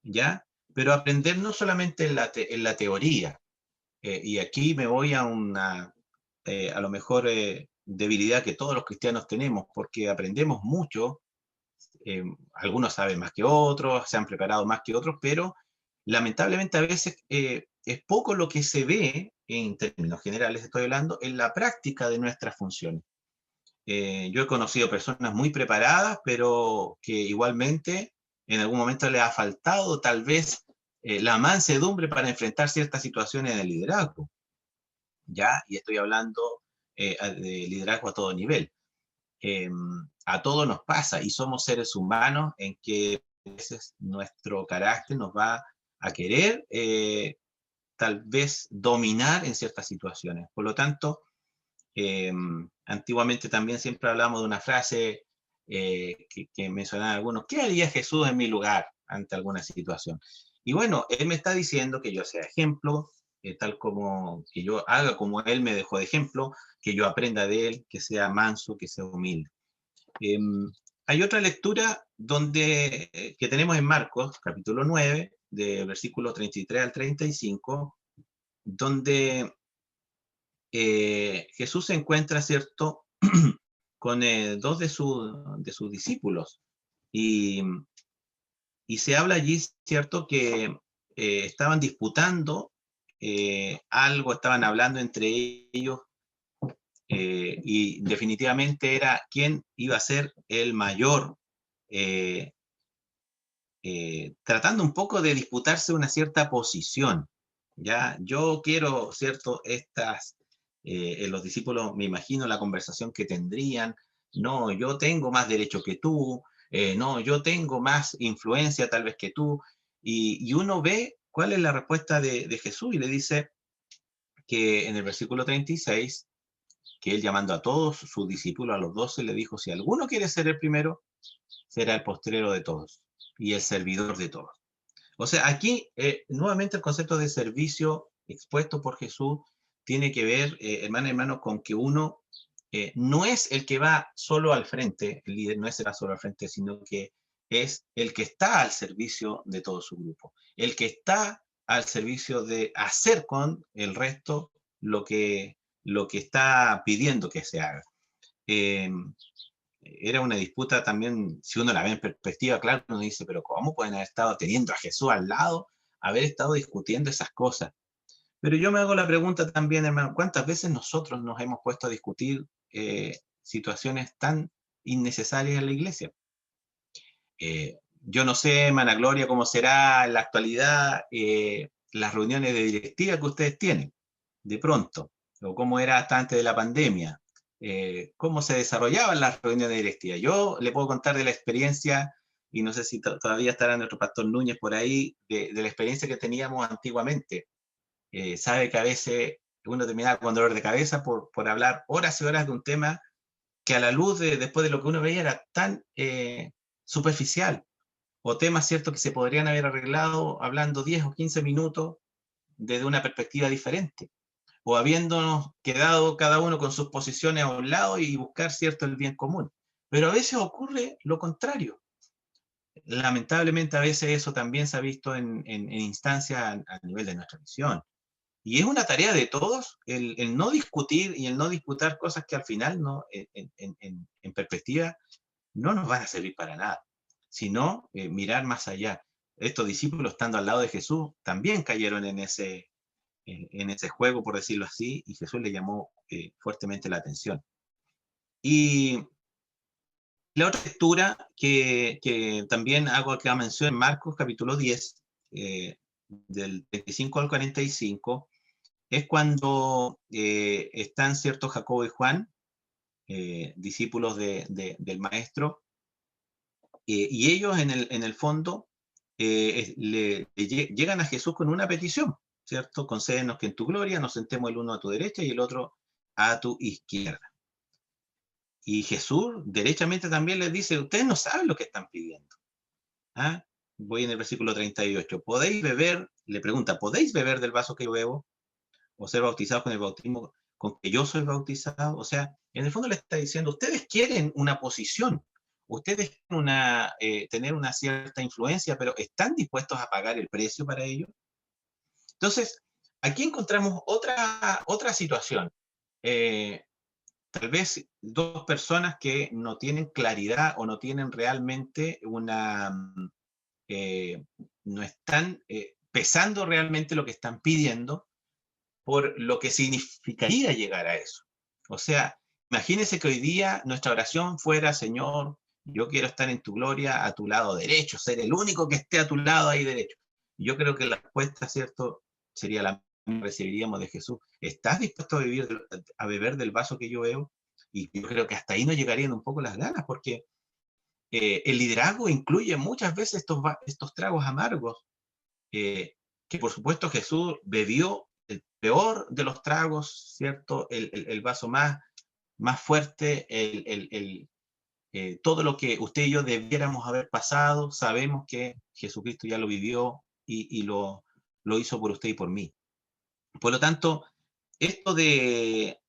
¿ya? Pero aprender no solamente en la teoría, y aquí me voy a a lo mejor, debilidad que todos los cristianos tenemos, porque aprendemos mucho, algunos saben más que otros, se han preparado más que otros, pero lamentablemente a veces es poco lo que se ve, en términos generales estoy hablando, en la práctica de nuestras funciones. Yo he conocido personas muy preparadas, pero que igualmente en algún momento les ha faltado tal vez la mansedumbre para enfrentar ciertas situaciones en el liderazgo, ¿ya? Y estoy hablando de liderazgo a todo nivel. A todos nos pasa y somos seres humanos en que a veces nuestro carácter nos va a querer tal vez dominar en ciertas situaciones. Por lo tanto, antiguamente también siempre hablamos de una frase que mencionaban algunos: ¿qué haría Jesús en mi lugar ante alguna situación? Y bueno, él me está diciendo que yo sea ejemplo, tal como que yo haga como él me dejó de ejemplo, que yo aprenda de él, que sea manso, que sea humilde. Hay otra lectura que tenemos en Marcos, capítulo 9, de versículos 33 al 35, donde Jesús se encuentra, ¿cierto?, con dos de sus discípulos. Y se habla allí, ¿cierto?, que estaban disputando algo, estaban hablando entre ellos, y definitivamente era quién iba a ser el mayor, tratando un poco de disputarse una cierta posición. ¿Ya? Yo quiero, ¿cierto?, los discípulos, me imagino la conversación que tendrían: no, yo tengo más derecho que tú, no, yo tengo más influencia tal vez que tú, y uno ve cuál es la respuesta de Jesús, y le dice que en el versículo 36, que él, llamando a todos sus discípulos, a los 12, le dijo: si alguno quiere ser el primero, será el postrero de todos y el servidor de todos. O sea, aquí nuevamente el concepto de servicio expuesto por Jesús tiene que ver, hermano, con que uno no es el que va solo al frente, el líder no es el que va solo al frente, sino que es el que está al servicio de todo su grupo, el que está al servicio de hacer con el resto lo que está pidiendo que se haga. Era una disputa también, si uno la ve en perspectiva, claro, uno dice, pero ¿cómo pueden haber estado teniendo a Jesús al lado, haber estado discutiendo esas cosas? Pero yo me hago la pregunta también, hermano, ¿cuántas veces nosotros nos hemos puesto a discutir situaciones tan innecesarias en la iglesia? Yo no sé, hermana Gloria, cómo será en la actualidad las reuniones de directiva que ustedes tienen, de pronto, o cómo era hasta antes de la pandemia, cómo se desarrollaban las reuniones de directiva. Yo le puedo contar de la experiencia, y no sé si todavía estará nuestro pastor Núñez por ahí, de la experiencia que teníamos antiguamente. Sabe que a veces uno terminaba con dolor de cabeza por hablar horas y horas de un tema que a la luz después de lo que uno veía era tan superficial, o temas, ¿cierto?, que se podrían haber arreglado hablando 10 o 15 minutos desde una perspectiva diferente, o habiéndonos quedado cada uno con sus posiciones a un lado y buscar, ¿cierto?, el bien común. Pero a veces ocurre lo contrario. Lamentablemente a veces eso también se ha visto en instancias a nivel de nuestra misión. Y es una tarea de todos el no discutir y el no disputar cosas que al final, no, en perspectiva, no nos van a servir para nada, sino mirar más allá. Estos discípulos, estando al lado de Jesús, también cayeron en ese juego, por decirlo así, y Jesús le llamó fuertemente la atención. Y la otra lectura que también hago acá mención en Marcos capítulo 10, del 35 al 45, es cuando están, ¿cierto?, Jacobo y Juan, discípulos del maestro, y ellos en el fondo llegan a Jesús con una petición, ¿cierto? Concédenos que en tu gloria nos sentemos el uno a tu derecha y el otro a tu izquierda. Y Jesús derechamente también les dice, ustedes no saben lo que están pidiendo. ¿Ah? Voy en el versículo 38. ¿Podéis beber? Le pregunta, ¿podéis beber del vaso que yo bebo? ¿O ser bautizados con el bautismo con que yo soy bautizado? O sea, en el fondo le está diciendo, ustedes quieren una posición, ustedes quieren tener una cierta influencia, pero ¿están dispuestos a pagar el precio para ello? Entonces, aquí encontramos otra situación. Tal vez dos personas que no tienen claridad o no tienen realmente no están pesando realmente lo que están pidiendo por lo que significaría llegar a eso. O sea, imagínense que hoy día nuestra oración fuera, Señor, yo quiero estar en tu gloria a tu lado derecho, ser el único que esté a tu lado ahí derecho. Yo creo que la respuesta, ¿cierto?, sería la misma que recibiríamos de Jesús. ¿Estás dispuesto a beber del vaso que yo bebo? Y yo creo que hasta ahí nos llegarían un poco las ganas, porque el liderazgo incluye muchas veces estos tragos amargos, que por supuesto Jesús bebió el peor de los tragos, ¿cierto? El vaso más fuerte, todo lo que usted y yo debiéramos haber pasado, sabemos que Jesucristo ya lo vivió y lo hizo por usted y por mí. Por lo tanto, esto de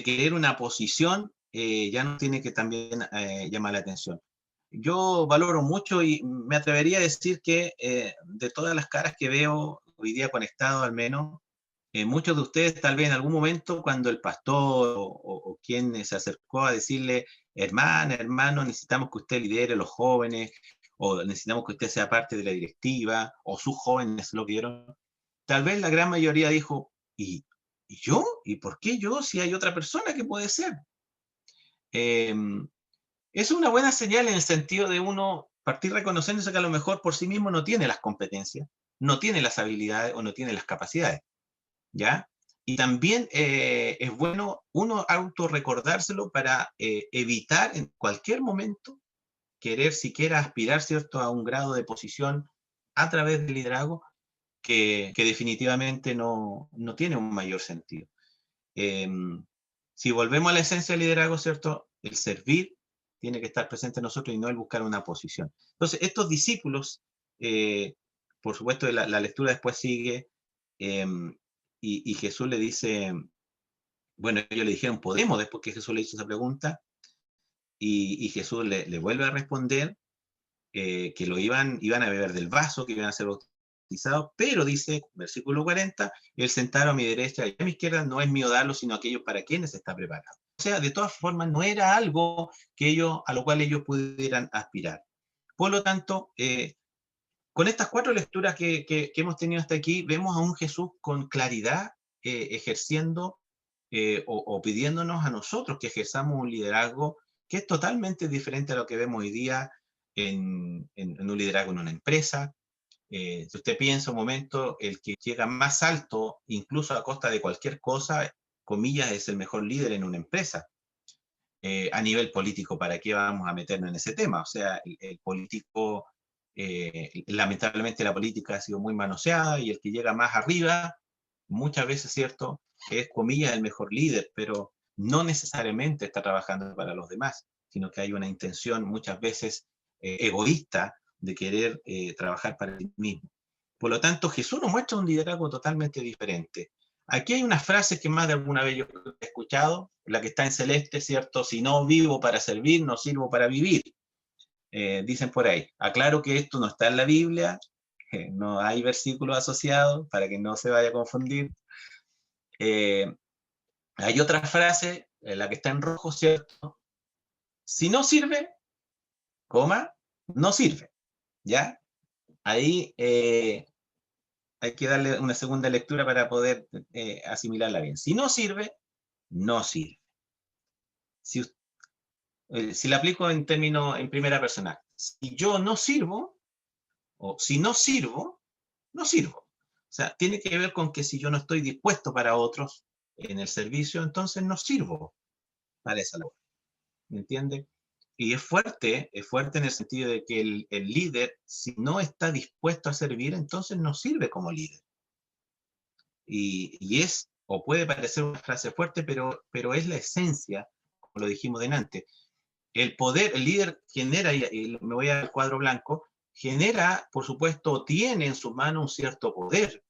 querer una posición ya no tiene que también llamar la atención. Yo valoro mucho y me atrevería a decir que de todas las caras que veo hoy día conectado al menos, muchos de ustedes tal vez en algún momento cuando el pastor o quien se acercó a decirle, hermana, hermano, necesitamos que usted lidere los jóvenes, o necesitamos que usted sea parte de la directiva, o sus jóvenes lo vieron, tal vez la gran mayoría dijo, ¿y yo? ¿Y por qué yo si hay otra persona que puede ser? Es una buena señal en el sentido de uno partir reconociéndose que a lo mejor por sí mismo no tiene las competencias, no tiene las habilidades o no tiene las capacidades, ¿ya? Y también es bueno uno autorrecordárselo para evitar en cualquier momento querer siquiera aspirar, ¿cierto?, a un grado de posición a través del liderazgo que definitivamente no tiene un mayor sentido. Si volvemos a la esencia del liderazgo, ¿cierto?, el servir tiene que estar presente en nosotros y no el buscar una posición. Entonces, estos discípulos, por supuesto, la lectura después sigue, y Jesús le dice, Bueno, ellos le dijeron, podemos, después que Jesús le hizo esa pregunta, y Jesús le vuelve a responder que iban a beber del vaso, que iban a ser bautizados, pero dice, versículo 40, el sentado a mi derecha y a mi izquierda no es mío darlo, sino aquellos para quienes está preparado. O sea, de todas formas, no era algo a lo cual ellos pudieran aspirar. Por lo tanto, con estas 4 lecturas que hemos tenido hasta aquí, vemos a un Jesús con claridad ejerciendo o pidiéndonos a nosotros que ejerzamos un liderazgo que es totalmente diferente a lo que vemos hoy día en un liderazgo en una empresa. Si usted piensa un momento, el que llega más alto, incluso a costa de cualquier cosa, comillas, es el mejor líder en una empresa. A nivel político, ¿para qué vamos a meternos en ese tema? O sea, el político, lamentablemente la política ha sido muy manoseada y el que llega más arriba, muchas veces, ¿cierto?, es, comillas, el mejor líder, pero no necesariamente está trabajando para los demás, sino que hay una intención muchas veces egoísta de querer trabajar para sí mismo. Por lo tanto, Jesús nos muestra un liderazgo totalmente diferente. Aquí hay unas frases que más de alguna vez yo he escuchado, la que está en celeste, ¿cierto? Si no vivo para servir, no sirvo para vivir. Dicen por ahí. Aclaro que esto no está en la Biblia, no hay versículos asociados para que no se vaya a confundir. Hay otra frase, la que está en rojo, ¿cierto? Si no sirve, coma, no sirve, ¿ya? Ahí hay que darle una segunda lectura para poder asimilarla bien. Si no sirve, no sirve. Si la aplico en términos en primera persona, si yo no sirvo, o si no sirvo, no sirvo. O sea, tiene que ver con que si yo no estoy dispuesto para otros en el servicio, entonces no sirvo para esa labor. ¿Me entiende? Y es fuerte en el sentido de que el líder, si no está dispuesto a servir, entonces no sirve como líder. Y es, o puede parecer una frase fuerte, pero es la esencia, como lo dijimos delante. El poder, el líder genera, y me voy al cuadro blanco, genera, por supuesto, tiene en su mano un cierto poder,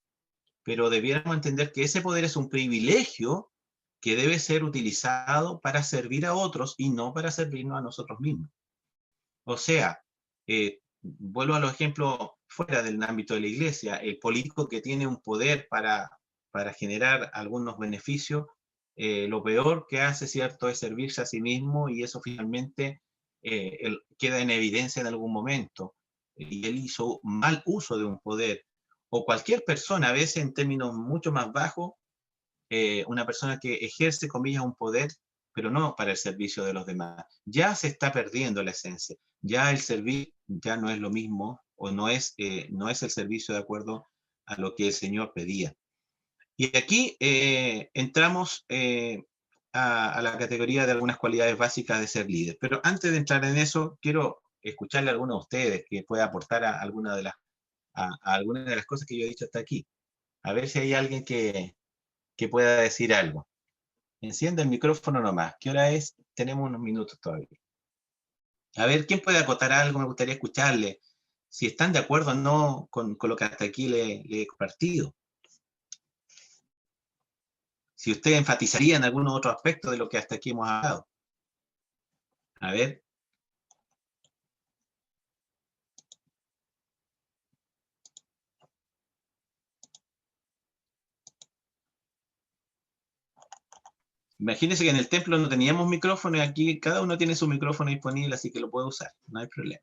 pero debiéramos entender que ese poder es un privilegio que debe ser utilizado para servir a otros y no para servirnos a nosotros mismos. O sea, vuelvo a los ejemplos fuera del ámbito de la iglesia, el político que tiene un poder para generar algunos beneficios, lo peor que hace, ¿cierto?, es servirse a sí mismo y eso finalmente queda en evidencia en algún momento. Y él hizo mal uso de un poder. O cualquier persona, a veces en términos mucho más bajos, una persona que ejerce, comillas, un poder, pero no para el servicio de los demás. Ya se está perdiendo la esencia. Ya el servir ya no es lo mismo, o no es el servicio de acuerdo a lo que el Señor pedía. Y aquí entramos a la categoría de algunas cualidades básicas de ser líder. Pero antes de entrar en eso, quiero escucharle a alguno de ustedes que pueda aportar a alguna de las cosas que yo he dicho hasta aquí. A ver si hay alguien que pueda decir algo. Encienda el micrófono nomás. ¿Qué hora es? Tenemos unos minutos todavía. A ver, ¿quién puede acotar algo? Me gustaría escucharle. Si están de acuerdo o no con lo que hasta aquí le he compartido. Si usted enfatizaría en algún otro aspecto de lo que hasta aquí hemos hablado. A ver. Imagínense que en el templo no teníamos micrófono y aquí cada uno tiene su micrófono disponible, así que lo puede usar, no hay problema.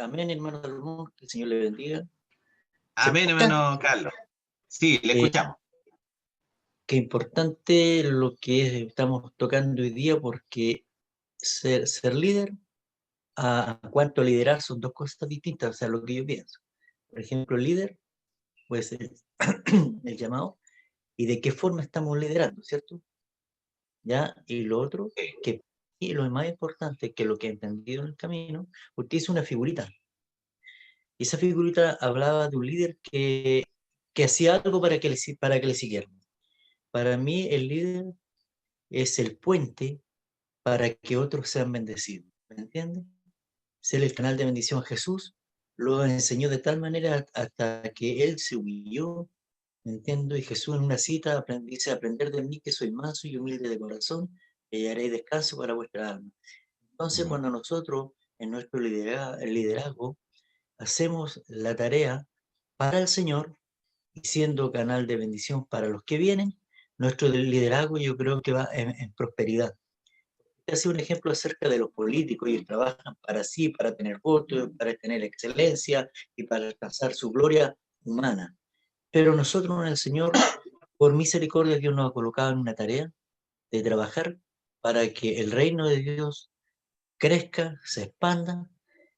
Amén, hermano Salomón, que el Señor le bendiga. Amén, hermano Carlos. Sí, le escuchamos. Qué importante lo que estamos tocando hoy día, porque ser líder a cuanto a liderar son dos cosas distintas, o sea, lo que yo pienso. Por ejemplo, el líder puede ser el llamado y de qué forma estamos liderando, ¿cierto? ¿Ya? Y lo otro, y lo más importante, que lo que he entendido en el camino, usted hizo una figurita. Y esa figurita hablaba de un líder que hacía algo para que le siguieran. Para mí, el líder es el puente para que otros sean bendecidos. ¿Me entiendes? Ser el canal de bendición. Jesús lo enseñó de tal manera hasta que él se humilló ¿me entiendo? Y Jesús en una cita dice, aprender de mí que soy manso y humilde de corazón, y haréis descanso para vuestra alma. Entonces, cuando nosotros en nuestro liderazgo hacemos la tarea para el Señor y siendo canal de bendición para los que vienen, nuestro liderazgo yo creo que va en prosperidad. Hace un ejemplo acerca de los políticos, ellos trabajan para sí, para tener votos, para tener excelencia y para alcanzar su gloria humana. Pero nosotros en el Señor, por misericordia, Dios nos ha colocado en una tarea de trabajar para que el reino de Dios crezca, se expanda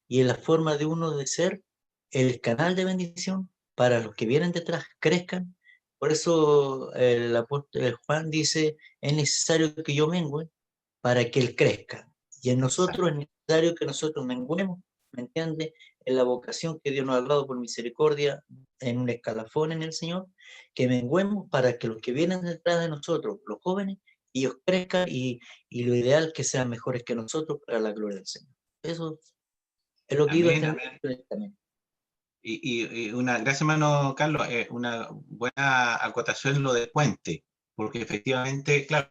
y en la forma de uno de ser el canal de bendición para los que vienen detrás crezcan. Por eso el apóstol Juan dice, es necesario que yo mengüe para que él crezca. Y en nosotros es necesario que nosotros menguemos, ¿me entiende? En la vocación que Dios nos ha dado por misericordia, en un escalafón en el Señor, que menguemos para que los que vienen detrás de nosotros, los jóvenes, ellos crezcan y lo ideal que sean mejores que nosotros para la gloria del Señor. Eso es lo que iba a Amén, tener también. Y gracias, hermano Carlos, una buena acotación lo del puente, porque efectivamente, claro,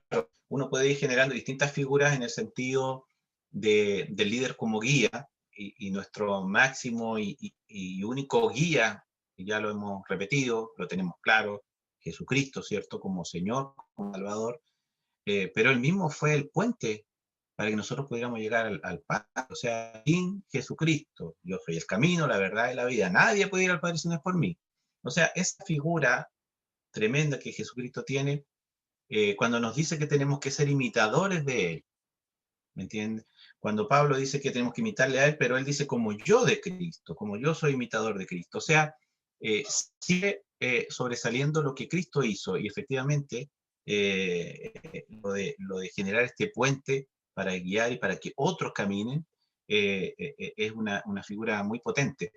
uno puede ir generando distintas figuras en el sentido del líder como guía, y nuestro máximo y único guía, y ya lo hemos repetido, lo tenemos claro, Jesucristo, ¿cierto? Como Señor, como Salvador, pero él mismo fue el puente para que nosotros pudiéramos llegar al Padre. O sea, sin Jesucristo, yo soy el camino, la verdad y la vida. Nadie puede ir al Padre si no es por mí. O sea, esa figura tremenda que Jesucristo tiene, cuando nos dice que tenemos que ser imitadores de Él, ¿me entiendes? Cuando Pablo dice que tenemos que imitarle a Él, pero Él dice como yo de Cristo, como yo soy imitador de Cristo. O sea, sigue sobresaliendo lo que Cristo hizo, y efectivamente lo de generar este puente para guiar y para que otros caminen, es una figura muy potente.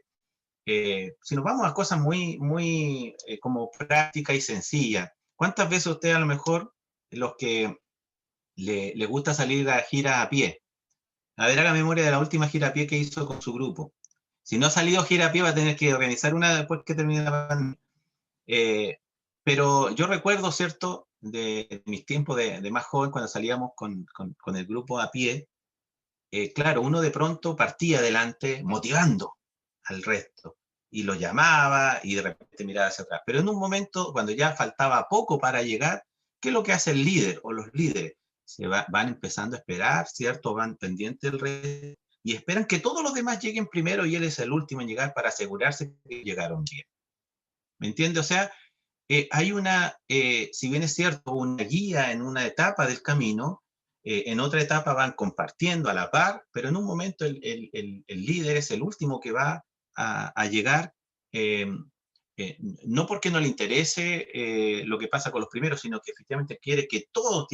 Si nos vamos a cosas muy como práctica y sencilla, ¿cuántas veces usted a lo mejor, los que le gusta salir a gira a pie, a ver, haga memoria de la última gira a pie que hizo con su grupo? Si no ha salido gira a pie, va a tener que organizar una después que termine la pandemia. Pero yo recuerdo, ¿cierto?, de mis tiempos de más joven, cuando salíamos con el grupo a pie, claro, uno de pronto partía adelante motivando al resto y lo llamaba y de repente miraba hacia atrás. Pero en un momento, cuando ya faltaba poco para llegar, ¿qué es lo que hace el líder o los líderes? Van empezando a esperar, ¿cierto? Van pendientes del resto y esperan que todos los demás lleguen primero y él es el último en llegar para asegurarse que llegaron bien. ¿Me entiende? O sea, hay si bien es cierto, una guía en una etapa del camino, en otra etapa van compartiendo a la par, pero en un momento el líder es el último que va a llegar, eh, no porque no le interese lo que pasa con los primeros, sino que efectivamente quiere que todos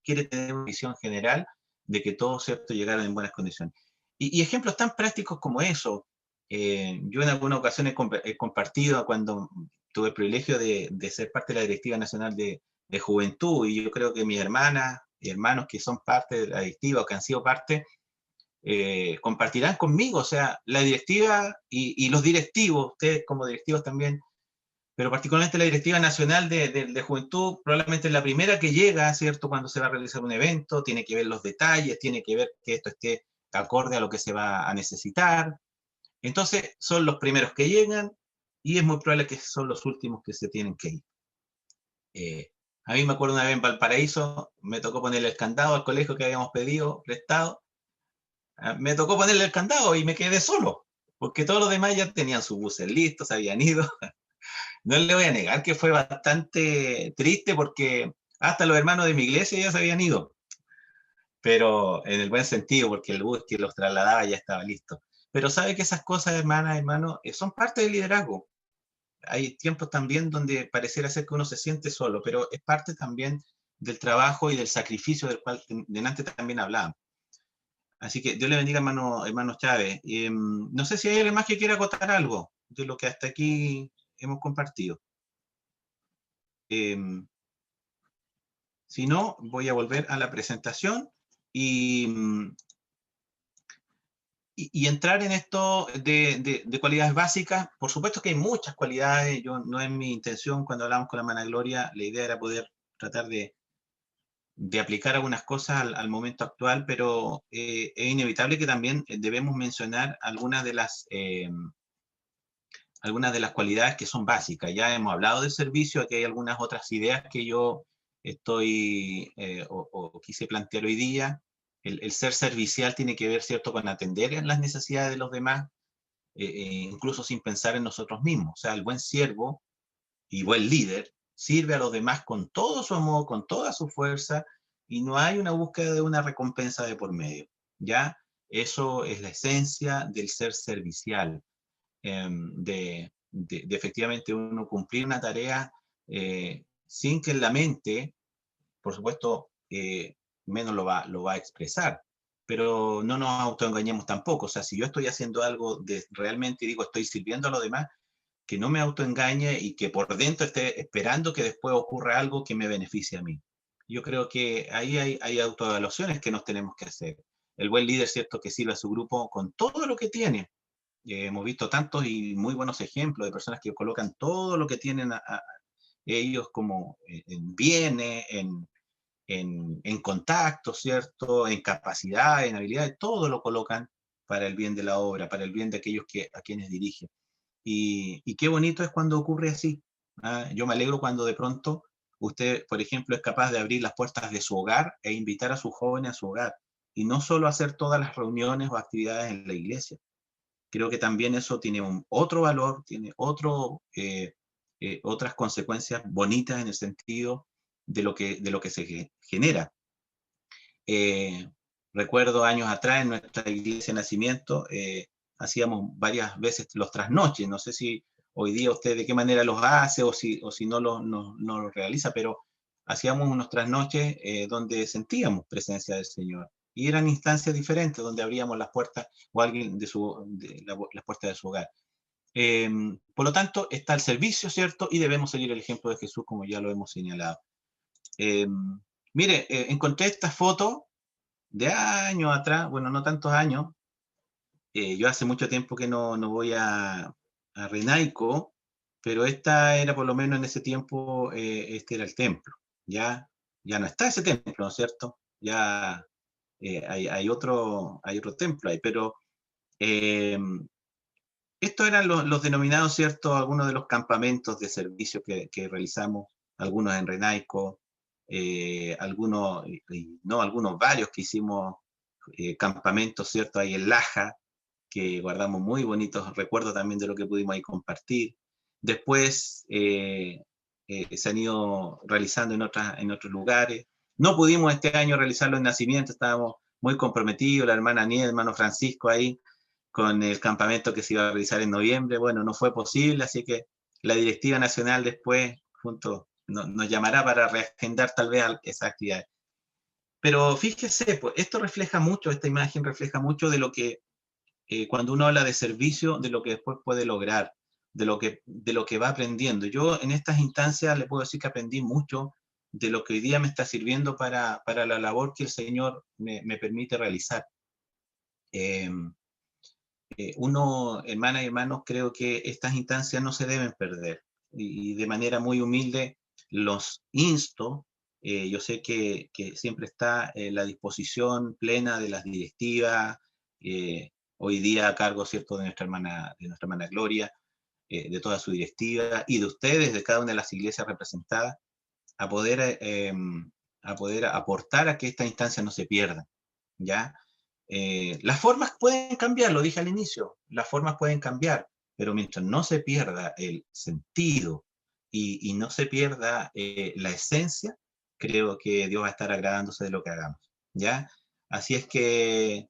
quiere tener una visión general de que todos, ¿cierto?, llegaron en buenas condiciones. Y ejemplos tan prácticos como eso, yo en alguna ocasión he compartido cuando tuve el privilegio de ser parte de la Directiva Nacional de Juventud, y yo creo que mis hermanas y hermanos que son parte de la directiva o que han sido parte, compartirán conmigo, o sea, la directiva y los directivos, ustedes como directivos también, pero particularmente la Directiva Nacional de Juventud, probablemente es la primera que llega, ¿cierto?, cuando se va a realizar un evento, tiene que ver los detalles, tiene que ver que esto esté acorde a lo que se va a necesitar. Entonces, son los primeros que llegan y es muy probable que son los últimos que se tienen que ir. A mí me acuerdo una vez en Valparaíso, me tocó ponerle el candado al colegio que habíamos pedido prestado. Me tocó ponerle el candado y me quedé solo, porque todos los demás ya tenían sus buses listos, se habían ido. No le voy a negar que fue bastante triste porque hasta los hermanos de mi iglesia ya se habían ido, pero en el buen sentido, porque el bus que los trasladaba ya estaba listo. Pero sabe que esas cosas, hermanas, hermanos, son parte del liderazgo. Hay tiempos también donde pareciera ser que uno se siente solo, pero es parte también del trabajo y del sacrificio del cual delante también hablábamos. Así que Dios le bendiga, hermano Chávez. No sé si hay alguien más que quiera acotar algo de lo que hasta aquí hemos compartido. Si no, voy a volver a la presentación y y entrar en esto de cualidades básicas. Por supuesto que hay muchas cualidades. No es mi intención cuando hablamos con la hermana Gloria, la idea era poder tratar de aplicar algunas cosas al momento actual, pero es inevitable que también debemos mencionar algunas de las cualidades que son básicas. Ya hemos hablado del servicio, aquí hay algunas otras ideas que yo estoy o quise plantear hoy día. El ser servicial tiene que ver, ¿cierto?, con atender en las necesidades de los demás, incluso sin pensar en nosotros mismos. O sea, el buen siervo y buen líder sirve a los demás con todo su amor, con toda su fuerza, y no hay una búsqueda de una recompensa de por medio. ¿Ya? Eso es la esencia del ser servicial, de efectivamente uno cumplir una tarea sin que en la mente, por supuesto, menos lo va a expresar, pero no nos autoengañemos tampoco. O sea, si yo estoy haciendo algo realmente, digo, estoy sirviendo a los demás, que no me autoengañe y que por dentro esté esperando que después ocurra algo que me beneficie a mí. Yo creo que ahí hay autoevaluaciones que nos tenemos que hacer. El buen líder, ¿cierto?, que sirve a su grupo con todo lo que tiene. Hemos visto tantos y muy buenos ejemplos de personas que colocan todo lo que tienen a ellos como en bienes, en contacto, ¿cierto?, en capacidad, en habilidades, todo lo colocan para el bien de la obra, para el bien de aquellos a quienes dirigen. Y qué bonito es cuando ocurre así. Yo me alegro cuando de pronto usted, por ejemplo, es capaz de abrir las puertas de su hogar e invitar a sus jóvenes a su hogar, y no solo hacer todas las reuniones o actividades en la iglesia. Creo que también eso tiene otro valor, tiene otras consecuencias bonitas en el sentido de lo que se genera. Recuerdo años atrás en nuestra iglesia de nacimiento, hacíamos varias veces los trasnoches. No sé si hoy día usted de qué manera los hace o si no lo realiza, pero hacíamos unos trasnoches donde sentíamos presencia del Señor. Y eran instancias diferentes donde abríamos las puertas o alguien las puertas de su hogar. Por lo tanto, está el servicio, ¿cierto? Y debemos seguir el ejemplo de Jesús, como ya lo hemos señalado. Mire, encontré esta foto de años atrás, bueno, no tantos años. Yo hace mucho tiempo que no voy a Renaico, pero esta era por lo menos en ese tiempo, este era el templo. Ya no está ese templo, ¿no es cierto? Ya hay otro templo ahí, pero estos eran los denominados, ¿cierto?, algunos de los campamentos de servicio que realizamos, algunos en Renaico, algunos varios que hicimos, campamentos, ¿cierto?, ahí en Laja, que guardamos muy bonitos recuerdos también de lo que pudimos ahí compartir. Después se han ido realizando en otros lugares. No pudimos este año realizarlo en Nacimiento, estábamos muy comprometidos, la hermana Nieves, el hermano Francisco ahí, con el campamento que se iba a realizar en noviembre. Bueno, no fue posible, así que la directiva nacional después nos llamará para reagendar tal vez esa actividad. Pero fíjese, pues, esto refleja mucho, esta imagen refleja mucho de lo que, cuando uno habla de servicio, de lo que después puede lograr, de lo que va aprendiendo. Yo en estas instancias le puedo decir que aprendí mucho de lo que hoy día me está sirviendo para la labor que el Señor me permite realizar. Hermanas y hermanos, creo que estas instancias no se deben perder, y de manera muy humilde los insto. Yo sé que siempre está la disposición plena de las directivas, hoy día a cargo, ¿cierto?, de nuestra hermana Gloria, de toda su directiva, y de ustedes, de cada una de las iglesias representadas, a poder aportar a que esta instancia no se pierda, ¿ya? Las formas pueden cambiar, lo dije al inicio, las formas pueden cambiar, pero mientras no se pierda el sentido y no se pierda la esencia, creo que Dios va a estar agradándose de lo que hagamos, ¿ya? Así es que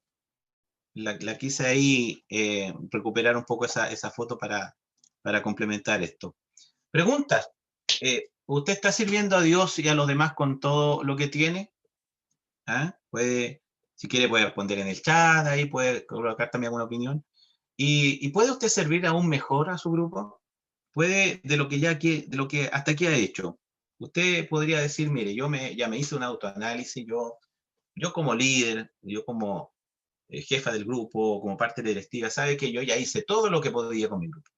la quise ahí recuperar un poco esa foto para complementar esto. Preguntas. ¿Usted está sirviendo a Dios y a los demás con todo lo que tiene? Si quiere puede responder en el chat, ahí puede colocar también alguna opinión. ¿Y puede usted servir aún mejor a su grupo? Puede, de lo que hasta aquí ha hecho. Usted podría decir, mire, ya me hice un autoanálisis, yo como líder, yo como jefa del grupo, como parte directiva, sabe que yo ya hice todo lo que podía con mi grupo.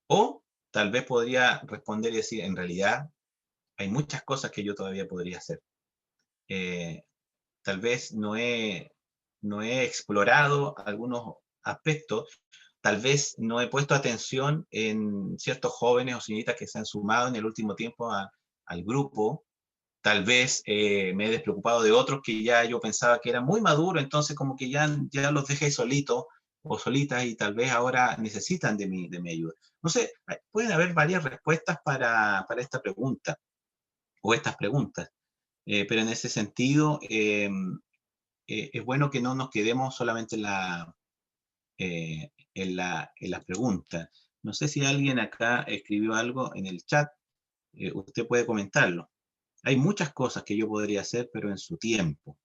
O tal vez podría responder y decir, en realidad hay muchas cosas que yo todavía podría hacer. Tal vez no he explorado algunos aspectos, tal vez no he puesto atención en ciertos jóvenes o señoritas que se han sumado en el último tiempo al grupo, tal vez me he despreocupado de otros que ya yo pensaba que eran muy maduros, entonces como que ya los dejé solitos o solitas y tal vez ahora necesitan de mi ayuda. No sé, pueden haber varias respuestas para esta pregunta o estas preguntas, pero en ese sentido es bueno que no nos quedemos solamente en la pregunta. No sé si alguien acá escribió algo en el chat, usted puede comentarlo. Hay muchas cosas que yo podría hacer, pero en su tiempo,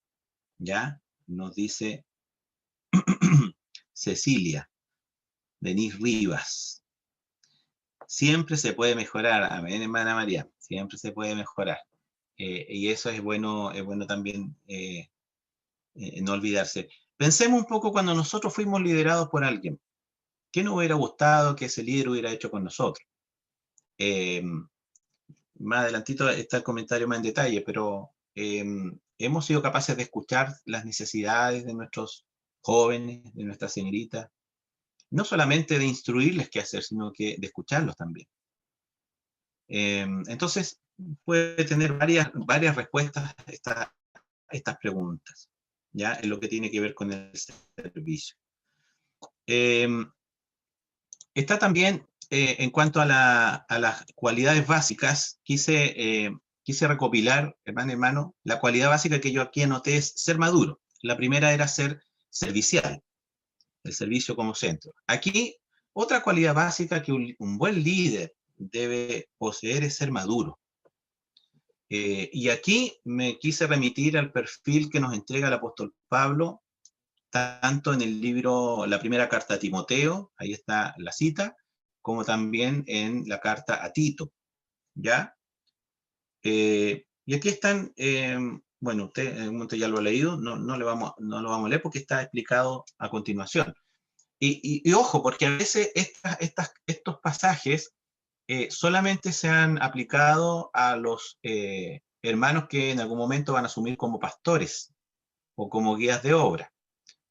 ¿ya? Nos dice Cecilia, Denise Rivas. Siempre se puede mejorar, amén, hermana María, siempre se puede mejorar. Y eso es bueno también no olvidarse. Pensemos un poco cuando nosotros fuimos liderados por alguien. ¿Qué nos hubiera gustado que ese líder hubiera hecho con nosotros? Más adelantito está el comentario más en detalle, pero hemos sido capaces de escuchar las necesidades de nuestros jóvenes, de nuestras señoritas, no solamente de instruirles qué hacer, sino que de escucharlos también. Entonces, puede tener varias respuestas a estas preguntas, ¿ya? En lo que tiene que ver con el servicio. Está también, en cuanto a las cualidades básicas, quise recopilar, hermano, la cualidad básica que yo aquí anoté es ser maduro. La primera era ser servicial, el servicio como centro. Aquí, otra cualidad básica que un buen líder debe poseer es ser maduro. Y aquí me quise remitir al perfil que nos entrega el apóstol Pablo, tanto en el libro, la primera carta a Timoteo, ahí está la cita, como también en la carta a Tito, ¿ya? Y aquí están, bueno, usted en un momento ya lo ha leído, no lo vamos a leer porque está explicado a continuación. Y ojo, porque a veces estos pasajes solamente se han aplicado a los hermanos que en algún momento van a asumir como pastores o como guías de obra.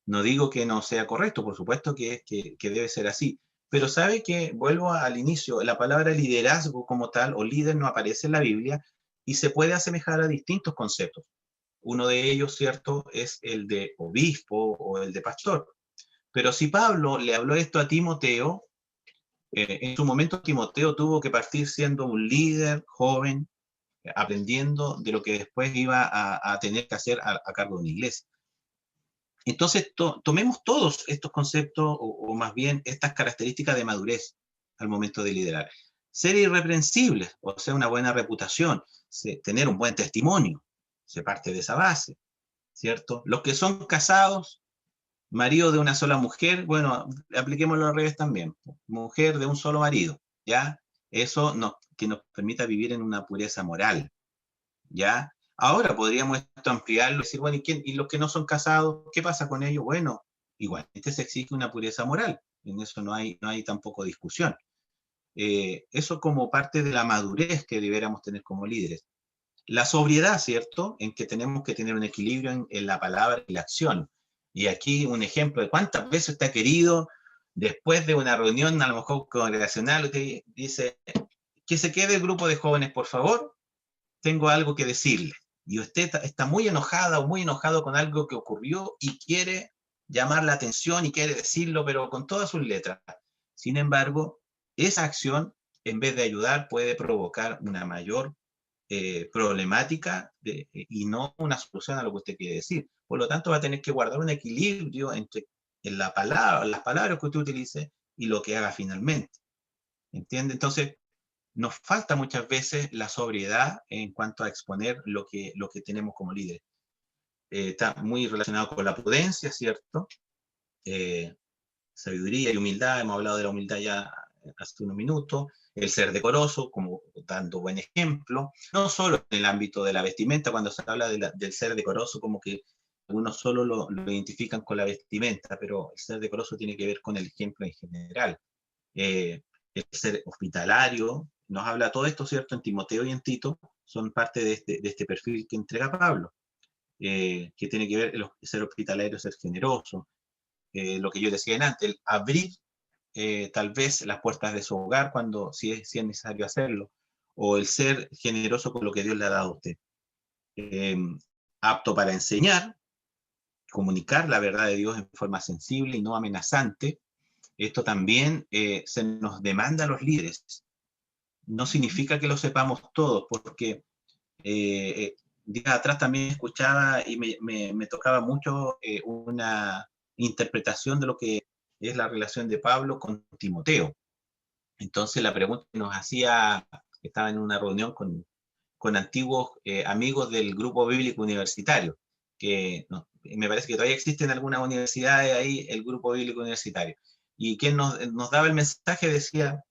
No digo que no sea correcto, por supuesto que debe ser así, pero sabe que, vuelvo al inicio, la palabra liderazgo como tal o líder no aparece en la Biblia y se puede asemejar a distintos conceptos. Uno de ellos, cierto, es el de obispo o el de pastor. Pero si Pablo le habló esto a Timoteo, en su momento Timoteo tuvo que partir siendo un líder joven, aprendiendo de lo que después iba a tener que hacer a cargo de una iglesia. Entonces, tomemos todos estos conceptos, o más bien estas características de madurez al momento de liderar. Ser irreprensibles, o sea, una buena reputación, tener un buen testimonio, se parte de esa base, ¿cierto? Los que son casados, marido de una sola mujer, bueno, apliquémoslo al revés también, mujer de un solo marido, ¿ya? Eso que nos permita vivir en una pureza moral, ¿ya? Ahora podríamos esto ampliarlo y decir, bueno, ¿y los que no son casados, qué pasa con ellos? Bueno, igualmente se exige una pureza moral, en eso no hay tampoco discusión. Eso como parte de la madurez que deberíamos tener como líderes. La sobriedad, ¿cierto? En que tenemos que tener un equilibrio en la palabra y la acción. Y aquí un ejemplo de cuántas veces usted ha querido, después de una reunión, a lo mejor congregacional, que dice, que se quede el grupo de jóvenes, por favor, tengo algo que decirle. Y usted está muy enojada o muy enojado con algo que ocurrió y quiere llamar la atención y quiere decirlo, pero con todas sus letras. Sin embargo, esa acción, en vez de ayudar, puede provocar una mayor problemática y no una solución a lo que usted quiere decir. Por lo tanto, va a tener que guardar un equilibrio entre las palabras que usted utilice y lo que haga finalmente. ¿Entiende? Entonces, nos falta muchas veces la sobriedad en cuanto a exponer lo que tenemos como líderes. Está muy relacionado con la prudencia, ¿cierto? Sabiduría y humildad, hemos hablado de la humildad ya hace unos minutos, el ser decoroso, como dando buen ejemplo, no solo en el ámbito de la vestimenta, cuando se habla del ser decoroso, como que Algunos solo lo identifican con la vestimenta, pero el ser decoroso tiene que ver con el ejemplo en general. El ser hospitalario, nos habla todo esto, ¿cierto? En Timoteo y en Tito, son parte de este perfil que entrega Pablo, que tiene que ver el ser hospitalario, ser generoso, lo que yo decía antes, el abrir tal vez las puertas de su hogar cuando si es necesario hacerlo, o el ser generoso con lo que Dios le ha dado a usted. Apto para enseñar, comunicar la verdad de Dios en forma sensible y no amenazante. Esto también se nos demanda a los líderes. No significa que lo sepamos todos, porque días atrás también escuchaba y me tocaba mucho una interpretación de lo que es la relación de Pablo con Timoteo. Entonces la pregunta que nos hacía, estaba en una reunión con antiguos amigos del grupo bíblico universitario, que no, me parece que todavía existe en algunas universidades ahí el grupo bíblico universitario. Y quien nos daba el mensaje decía,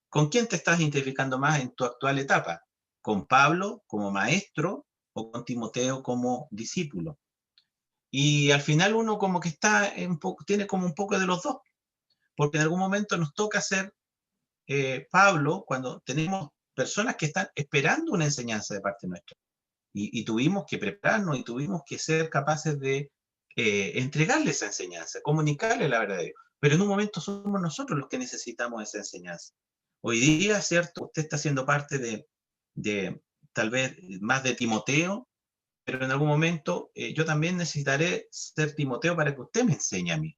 ¿con quién te estás identificando más en tu actual etapa? ¿Con Pablo como maestro o con Timoteo como discípulo? Y al final uno como que está tiene como un poco de los dos, porque en algún momento nos toca ser Pablo cuando tenemos personas que están esperando una enseñanza de parte nuestra. Y tuvimos que prepararnos y tuvimos que ser capaces de entregarle esa enseñanza, comunicarle la verdad de Dios. Pero en un momento somos nosotros los que necesitamos esa enseñanza. Hoy día, ¿cierto? Usted está siendo parte de tal vez más de Timoteo, pero en algún momento yo también necesitaré ser Timoteo para que usted me enseñe a mí.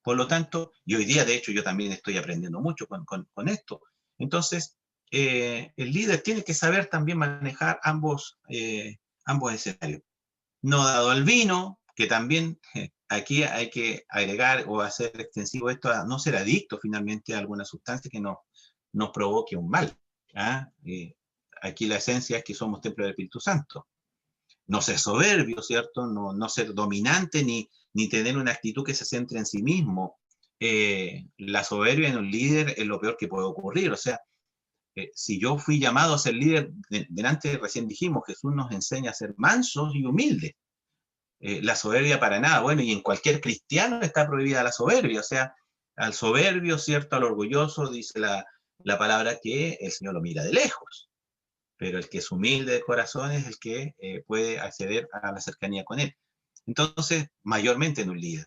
Por lo tanto, y hoy día, de hecho, yo también estoy aprendiendo mucho con esto. Entonces, el líder tiene que saber también manejar ambos escenarios. No dado al vino, que también aquí hay que agregar o hacer extensivo esto a no ser adicto finalmente a alguna sustancia que nos provoque un mal. ¿Ah? Aquí la esencia es que somos templo del Espíritu Santo. No ser soberbio, ¿cierto? No ser dominante ni tener una actitud que se centre en sí mismo. La soberbia en un líder es lo peor que puede ocurrir. O sea, si yo fui llamado a ser líder, delante recién dijimos, Jesús nos enseña a ser mansos y humildes. La soberbia para nada. Bueno, y en cualquier cristiano está prohibida la soberbia. O sea, al soberbio, ¿cierto? Al orgulloso, dice la palabra que el Señor lo mira de lejos. Pero el que es humilde de corazón es el que puede acceder a la cercanía con él. Entonces, mayormente en un líder.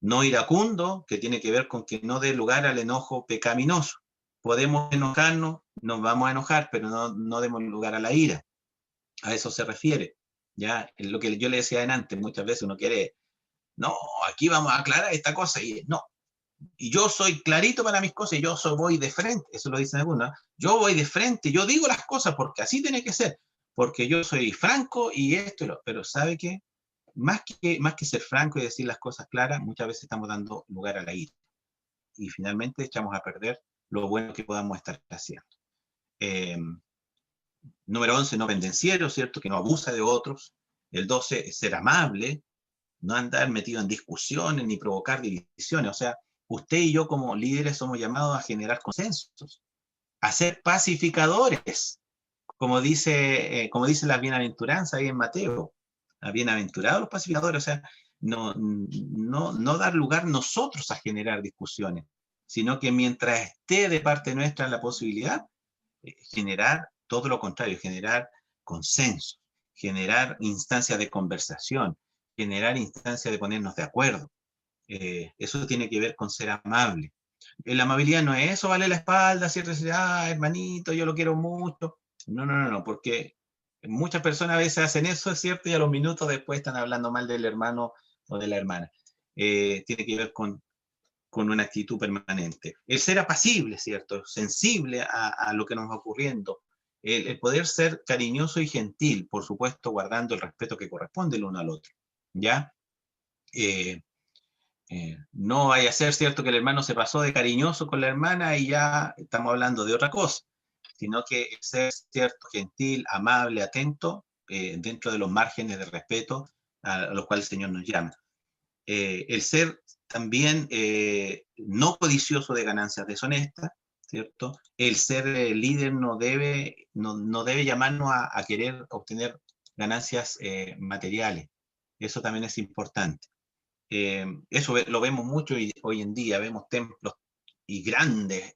No iracundo, que tiene que ver con que no dé lugar al enojo pecaminoso. Podemos enojarnos, nos vamos a enojar, pero no demos lugar a la ira. A eso se refiere. ¿Ya? Es lo que yo le decía antes, muchas veces uno quiere, no, aquí vamos a aclarar esta cosa, y no. Y yo soy clarito para mis cosas, y yo voy de frente, eso lo dicen algunos, yo voy de frente, yo digo las cosas porque así tiene que ser, porque yo soy franco y esto y lo, pero ¿sabe qué? Más que ser franco y decir las cosas claras, muchas veces estamos dando lugar a la ira. Y finalmente echamos a perder lo bueno que podamos estar haciendo. Número 11, no pendenciero, ¿cierto? Que no abusa de otros. El 12, ser amable, no andar metido en discusiones ni provocar divisiones. O sea, usted y yo como líderes somos llamados a generar consensos, a ser pacificadores, como dice las bienaventuranzas ahí en Mateo. Bienaventurados los pacificadores, o sea, no dar lugar nosotros a generar discusiones, sino que mientras esté de parte nuestra la posibilidad, generar todo lo contrario, generar consenso, generar instancias de conversación, generar instancias de ponernos de acuerdo. Eso tiene que ver con ser amable. La amabilidad no es eso, vale la espalda, ¿cierto? Hermanito, yo lo quiero mucho. No, porque muchas personas a veces hacen eso, es cierto, y a los minutos después están hablando mal del hermano o de la hermana. Tiene que ver con una actitud permanente. El ser apacible, ¿cierto? Sensible a lo que nos va ocurriendo. El poder ser cariñoso y gentil, por supuesto, guardando el respeto que corresponde el uno al otro. ¿Ya? No vaya a ser cierto que el hermano se pasó de cariñoso con la hermana y ya estamos hablando de otra cosa, sino que el ser cierto, gentil, amable, atento, dentro de los márgenes de respeto a los cuales el Señor nos llama. El ser también no codicioso de ganancias deshonestas, ¿cierto? El ser líder no debe llamarnos a querer obtener ganancias materiales. Eso también es importante. Eso lo vemos mucho hoy en día, vemos templos y grandes,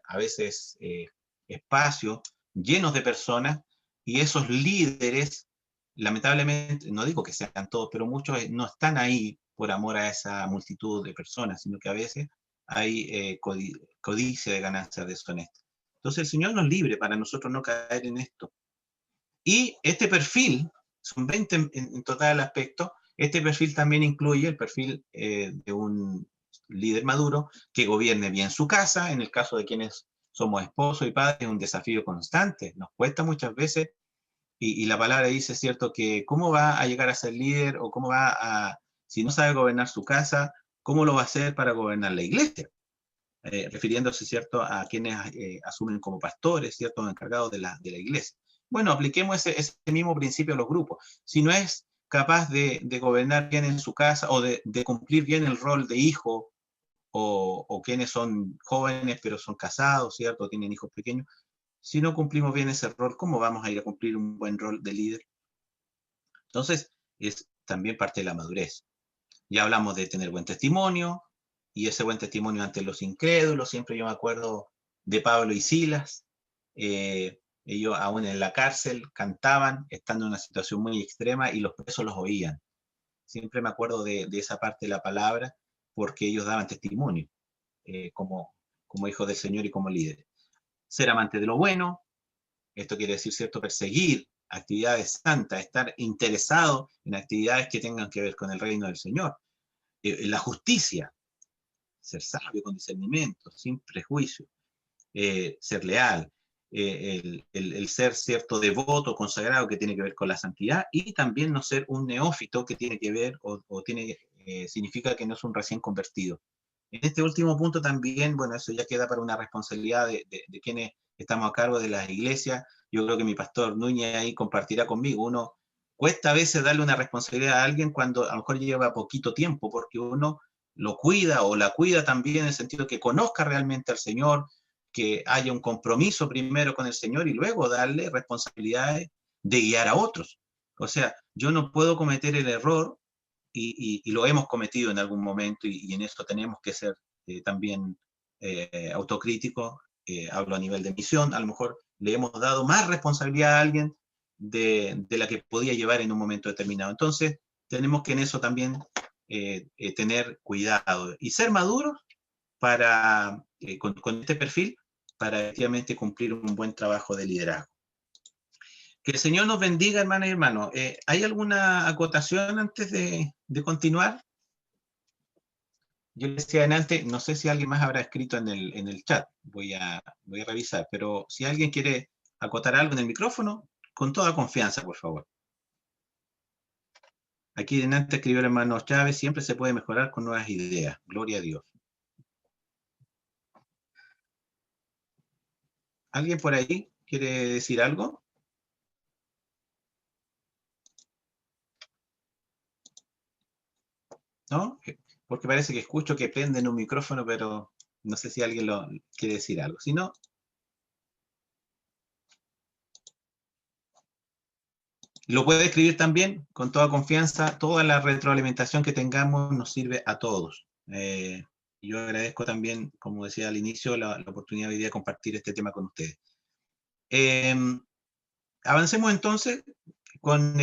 a veces espacios llenos de personas, y esos líderes, lamentablemente, no digo que sean todos, pero muchos no están ahí por amor a esa multitud de personas, sino que a veces hay codicia de ganancias deshonestas. Entonces el Señor nos libre para nosotros no caer en esto. Y este perfil, son 20 en total el aspecto, este perfil también incluye el perfil de un líder maduro que gobierne bien su casa. En el caso de quienes somos esposos y padres, es un desafío constante. Nos cuesta muchas veces, y la palabra dice, ¿cierto?, que cómo va a llegar a ser líder, o cómo va a, si no sabe gobernar su casa, cómo lo va a hacer para gobernar la iglesia. Refiriéndose, ¿cierto?, a quienes asumen como pastores, ¿cierto?, encargados de la iglesia. Bueno, apliquemos ese mismo principio a los grupos. Si no es capaz de gobernar bien en su casa, o de cumplir bien el rol de hijo, o quienes son jóvenes pero son casados, ¿cierto?, tienen hijos pequeños, si no cumplimos bien ese rol, ¿cómo vamos a ir a cumplir un buen rol de líder? Entonces, es también parte de la madurez. Ya hablamos de tener buen testimonio, y ese buen testimonio ante los incrédulos. Siempre yo me acuerdo de Pablo y Silas. Ellos aún en la cárcel cantaban, estando en una situación muy extrema, y los presos los oían. Siempre me acuerdo de esa parte de la palabra, porque ellos daban testimonio como hijos del Señor y como líderes. Ser amante de lo bueno, esto quiere decir, ¿cierto?, perseguir actividades santas, estar interesado en actividades que tengan que ver con el reino del Señor. La justicia, ser sabio con discernimiento, sin prejuicio, ser leal, el ser, ¿cierto?, devoto, consagrado, que tiene que ver con la santidad, y también no ser un neófito, que tiene que ver, significa que no es un recién convertido. En este último punto también, bueno, eso ya queda para una responsabilidad de quienes estamos a cargo de las iglesias. Yo creo que mi pastor Núñez ahí compartirá conmigo. Uno cuesta a veces darle una responsabilidad a alguien cuando a lo mejor lleva poquito tiempo, porque uno lo cuida o la cuida también, en el sentido que conozca realmente al Señor, que haya un compromiso primero con el Señor, y luego darle responsabilidades de guiar a otros. O sea, yo no puedo cometer el error, y lo hemos cometido en algún momento, y en esto tenemos que ser también autocríticos. Hablo a nivel de misión, a lo mejor le hemos dado más responsabilidad a alguien de la que podía llevar en un momento determinado. Entonces, tenemos que en eso también tener cuidado y ser maduros para, con este perfil, para efectivamente cumplir un buen trabajo de liderazgo. Que el Señor nos bendiga, hermanas y hermanos. ¿Hay alguna acotación antes de continuar? Yo les decía antes, no sé si alguien más habrá escrito en el chat. Voy a revisar, pero si alguien quiere acotar algo en el micrófono, con toda confianza, por favor. Aquí delante escribió el hermano Chávez: siempre se puede mejorar con nuevas ideas. Gloria a Dios. ¿Alguien por ahí quiere decir algo? ¿No? Porque parece que escucho que prenden un micrófono, pero no sé si alguien lo quiere decir algo. Si no, lo puede escribir también con toda confianza. Toda la retroalimentación que tengamos nos sirve a todos. Yo agradezco también, como decía al inicio, la oportunidad hoy día de compartir este tema con ustedes. Avancemos entonces con...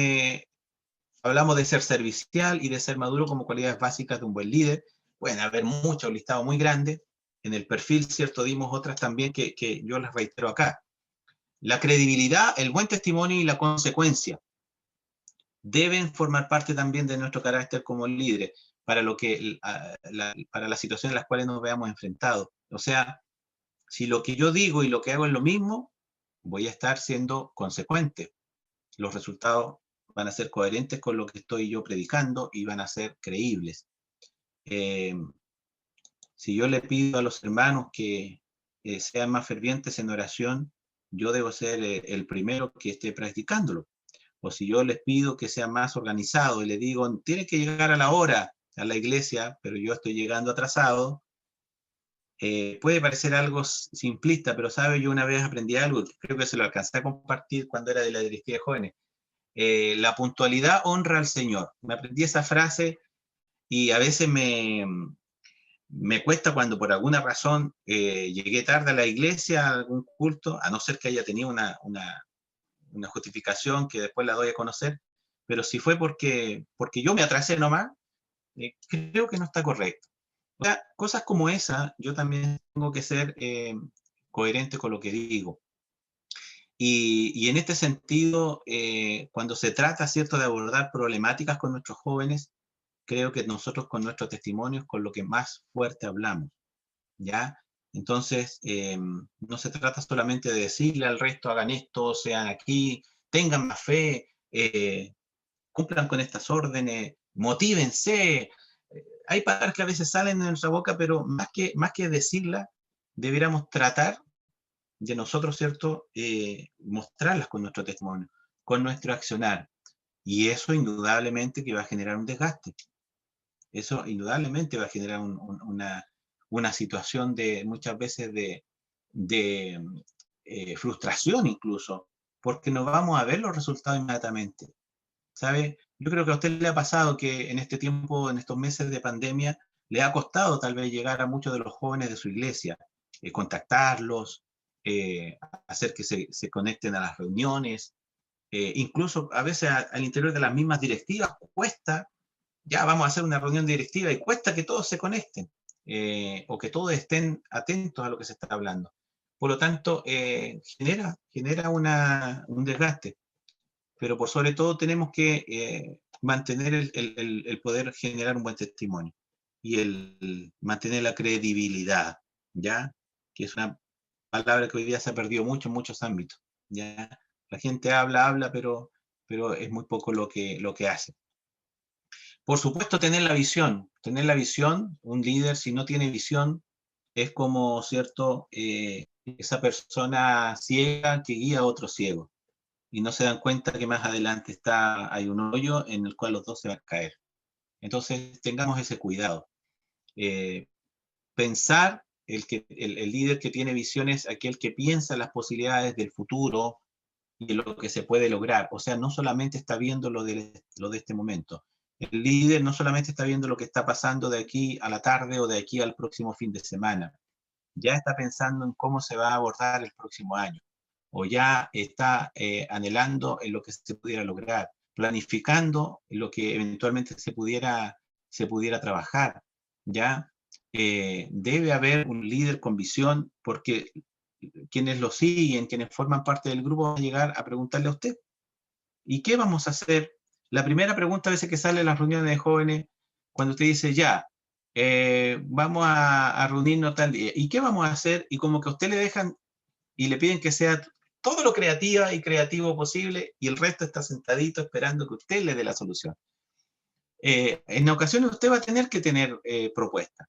hablamos de ser servicial y de ser maduro como cualidades básicas de un buen líder. Pueden haber muchos, un listado muy grande. En el perfil, ¿cierto?, dimos otras también que yo les reitero acá. La credibilidad, el buen testimonio y la consecuencia deben formar parte también de nuestro carácter como líderes para para las situaciones en las cuales nos veamos enfrentados. O sea, si lo que yo digo y lo que hago es lo mismo, voy a estar siendo consecuente. Los resultados van a ser coherentes con lo que estoy yo predicando y van a ser creíbles. Si yo le pido a los hermanos que sean más fervientes en oración, yo debo ser el primero que esté practicándolo. O si yo les pido que sean más organizados y les digo, tienen que llegar a la hora a la iglesia, pero yo estoy llegando atrasado, puede parecer algo simplista, pero sabe, yo una vez aprendí algo, creo que se lo alcancé a compartir cuando era de la directiva de jóvenes. la puntualidad honra al Señor. Me aprendí esa frase y a veces me cuesta cuando por alguna razón llegué tarde a la iglesia, a algún culto, a no ser que haya tenido una justificación que después la doy a conocer, pero si fue porque yo me atrasé nomás, creo que no está correcto. O sea, cosas como esa, yo también tengo que ser coherente con lo que digo. Y en este sentido, cuando se trata, ¿cierto?, de abordar problemáticas con nuestros jóvenes, creo que nosotros con nuestros testimonios, con lo que más fuerte hablamos, ¿ya? Entonces, no se trata solamente de decirle al resto, hagan esto, sean aquí, tengan más fe, cumplan con estas órdenes, motívense. Hay palabras que a veces salen de nuestra boca, pero más que decirlas, deberíamos tratar de nosotros, ¿cierto?, mostrarlas con nuestro testimonio, con nuestro accionar. Y eso indudablemente que va a generar un desgaste. Eso indudablemente va a generar una situación de muchas veces de frustración incluso, porque no vamos a ver los resultados inmediatamente. ¿Sabe? Yo creo que a usted le ha pasado que en este tiempo, en estos meses de pandemia, le ha costado tal vez llegar a muchos de los jóvenes de su iglesia, contactarlos, hacer que se conecten a las reuniones, incluso a veces al interior de las mismas directivas cuesta, ya vamos a hacer una reunión directiva y cuesta que todos se conecten o que todos estén atentos a lo que se está hablando. Por lo tanto, genera un desgaste. Pero por sobre todo tenemos que mantener el poder generar un buen testimonio y el mantener la credibilidad, ¿ya? Que es una palabra que hoy día se ha perdido mucho en muchos ámbitos, ¿ya? La gente habla, pero es muy poco lo que hace. Por supuesto, tener la visión, un líder si no tiene visión es como, ¿cierto?, esa persona ciega que guía a otro ciego. Y no se dan cuenta que más adelante hay un hoyo en el cual los dos se van a caer. Entonces, tengamos ese cuidado. Pensar, el líder que tiene visión es aquel que piensa las posibilidades del futuro y lo que se puede lograr. O sea, no solamente está viendo lo de este momento. El líder no solamente está viendo lo que está pasando de aquí a la tarde o de aquí al próximo fin de semana. Ya está pensando en cómo se va a abordar el próximo año. O ya está anhelando en lo que se pudiera lograr, planificando en lo que eventualmente se pudiera trabajar, ¿ya? Debe haber un líder con visión, porque quienes lo siguen, quienes forman parte del grupo, van a llegar a preguntarle a usted, ¿y qué vamos a hacer? La primera pregunta a veces que sale en las reuniones de jóvenes, cuando usted dice, ya, vamos a reunirnos tal día, ¿y qué vamos a hacer? Y como que a usted le dejan y le piden que sea todo lo creativa y creativo posible, y el resto está sentadito esperando que usted le dé la solución. En ocasiones usted va a tener que tener propuestas.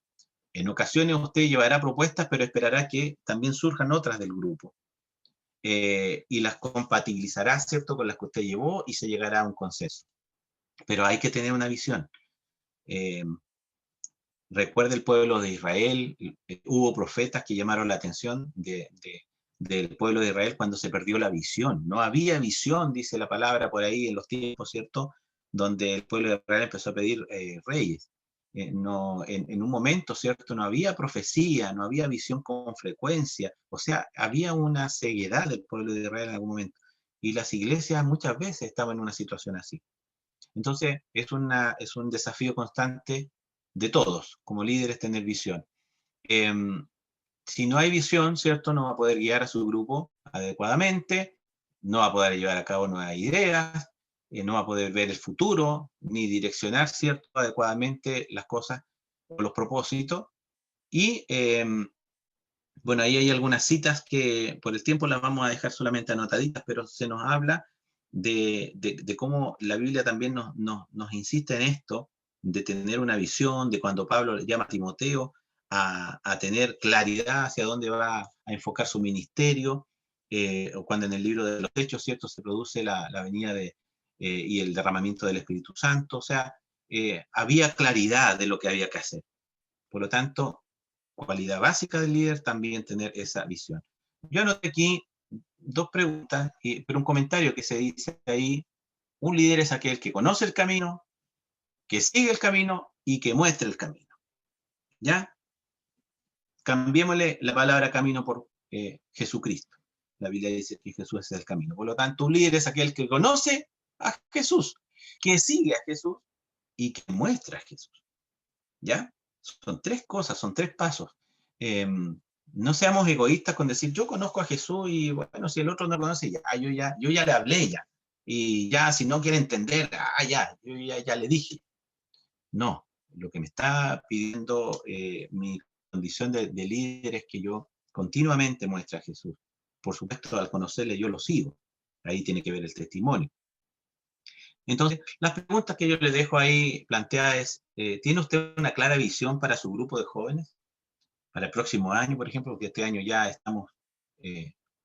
En ocasiones usted llevará propuestas, pero esperará que también surjan otras del grupo. Y las compatibilizará, ¿cierto?, con las que usted llevó y se llegará a un consenso. Pero hay que tener una visión. Recuerde el pueblo de Israel, hubo profetas que llamaron la atención del pueblo de Israel cuando se perdió la visión. No había visión, dice la palabra por ahí en los tiempos, ¿cierto?, donde el pueblo de Israel empezó a pedir reyes. No, en un momento, ¿cierto?, no había profecía, no había visión con frecuencia. O sea, había una ceguedad del pueblo de Israel en algún momento. Y las iglesias muchas veces estaban en una situación así. Entonces, es un desafío constante de todos, como líderes, tener visión. Si no hay visión, ¿cierto?, no va a poder guiar a su grupo adecuadamente, no va a poder llevar a cabo nuevas ideas, no va a poder ver el futuro, ni direccionar, ¿cierto?, adecuadamente las cosas o los propósitos. Y, bueno, ahí hay algunas citas que por el tiempo las vamos a dejar solamente anotaditas, pero se nos habla de cómo la Biblia también nos insiste en esto, de tener una visión, de cuando Pablo le llama a Timoteo a tener claridad hacia dónde va a enfocar su ministerio, o cuando en el libro de los Hechos, ¿cierto?, se produce la venida y el derramamiento del Espíritu Santo. O sea, había claridad de lo que había que hacer. Por lo tanto, cualidad básica del líder, también tener esa visión. Yo anoté aquí dos preguntas, pero un comentario que se dice ahí, Un líder es aquel que conoce el camino, que sigue el camino y que muestra el camino. ¿Ya? Cambiémosle la palabra camino por Jesucristo. La Biblia dice que Jesús es el camino. Por lo tanto, un líder es aquel que conoce a Jesús, que sigue a Jesús y que muestra a Jesús. ¿Ya? Son tres cosas, son tres pasos. No seamos egoístas con decir, yo conozco a Jesús y bueno, si el otro no lo conoce, yo ya le hablé ya. Y ya, si no quiere entender, yo ya le dije. No, lo que me está pidiendo mi condición de líder es que yo continuamente muestre a Jesús. Por supuesto, al conocerle yo lo sigo. Ahí tiene que ver el testimonio. Entonces, las preguntas que yo le dejo ahí planteadas es, ¿tiene usted una clara visión para su grupo de jóvenes? Para el próximo año, por ejemplo, porque este año ya estamos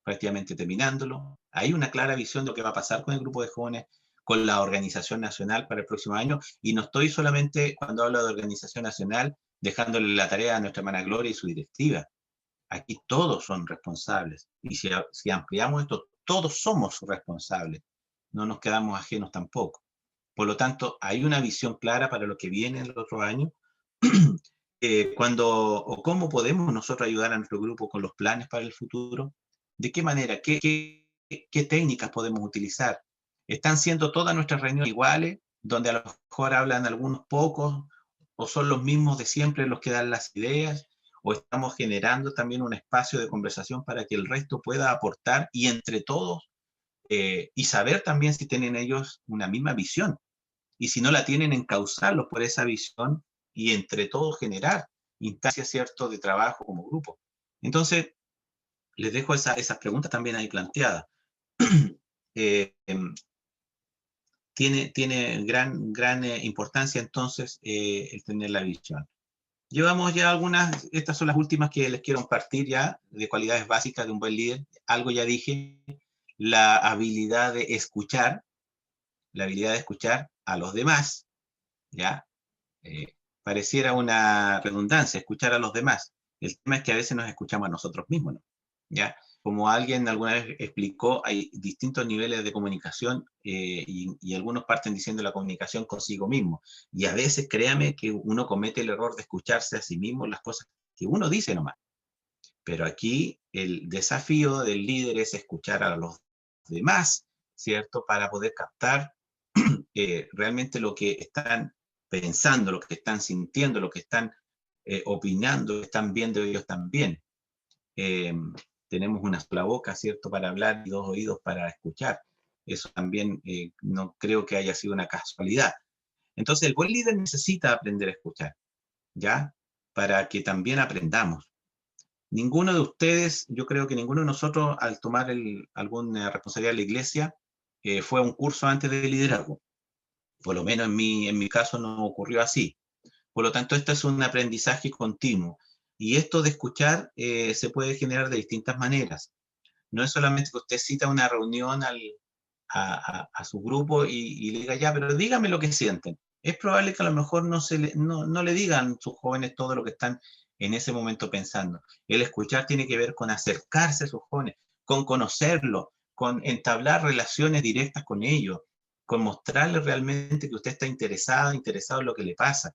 prácticamente terminándolo. ¿Hay una clara visión de lo que va a pasar con el grupo de jóvenes, con la organización nacional para el próximo año? Y no estoy solamente, cuando hablo de organización nacional, dejándole la tarea a nuestra hermana Gloria y su directiva. Aquí todos son responsables. Y si ampliamos esto, todos somos responsables. No nos quedamos ajenos tampoco. Por lo tanto, hay una visión clara para lo que viene el otro año. ¿Cómo podemos nosotros ayudar a nuestro grupo con los planes para el futuro? ¿De qué manera? ¿Qué técnicas podemos utilizar? ¿Están siendo todas nuestras reuniones iguales, donde a lo mejor hablan algunos pocos, o son los mismos de siempre los que dan las ideas? ¿O estamos generando también un espacio de conversación para que el resto pueda aportar y entre todos, y saber también si tienen ellos una misma visión? Y si no la tienen, encauzarlos por esa visión y entre todos generar instancias, ¿cierto?, de trabajo como grupo. Entonces, les dejo esas preguntas también ahí planteadas. Tiene gran importancia entonces el tener la visión. Llevamos ya algunas, estas son las últimas que les quiero compartir ya, de cualidades básicas de un buen líder. Algo ya dije, la habilidad de escuchar a los demás, ¿ya? Pareciera una redundancia, escuchar a los demás. El tema es que a veces nos escuchamos a nosotros mismos, ¿no? ¿Ya? Como alguien alguna vez explicó, hay distintos niveles de comunicación y algunos parten diciendo la comunicación consigo mismo. Y a veces, créame, que uno comete el error de escucharse a sí mismo las cosas que uno dice nomás. Pero aquí el desafío del líder es escuchar a los demás, ¿cierto? Para poder captar realmente lo que están pensando, lo que están sintiendo, lo que están opinando, lo que están viendo ellos también. Tenemos una sola boca, ¿cierto?, para hablar y dos oídos para escuchar. Eso también no creo que haya sido una casualidad. Entonces, el buen líder necesita aprender a escuchar, ¿ya? Para que también aprendamos. Ninguno de ustedes, yo creo que ninguno de nosotros, al tomar alguna responsabilidad de la iglesia, fue a un curso antes de liderazgo. Por lo menos en mi caso no ocurrió así. Por lo tanto, esto es un aprendizaje continuo. Y esto de escuchar se puede generar de distintas maneras. No es solamente que usted cita una reunión a su grupo y le diga, ya, pero dígame lo que sienten. Es probable que a lo mejor no le digan sus jóvenes todo lo que están en ese momento pensando. El escuchar tiene que ver con acercarse a sus jóvenes, con conocerlos, con entablar relaciones directas con ellos, con mostrarles realmente que usted está interesado en lo que le pasa.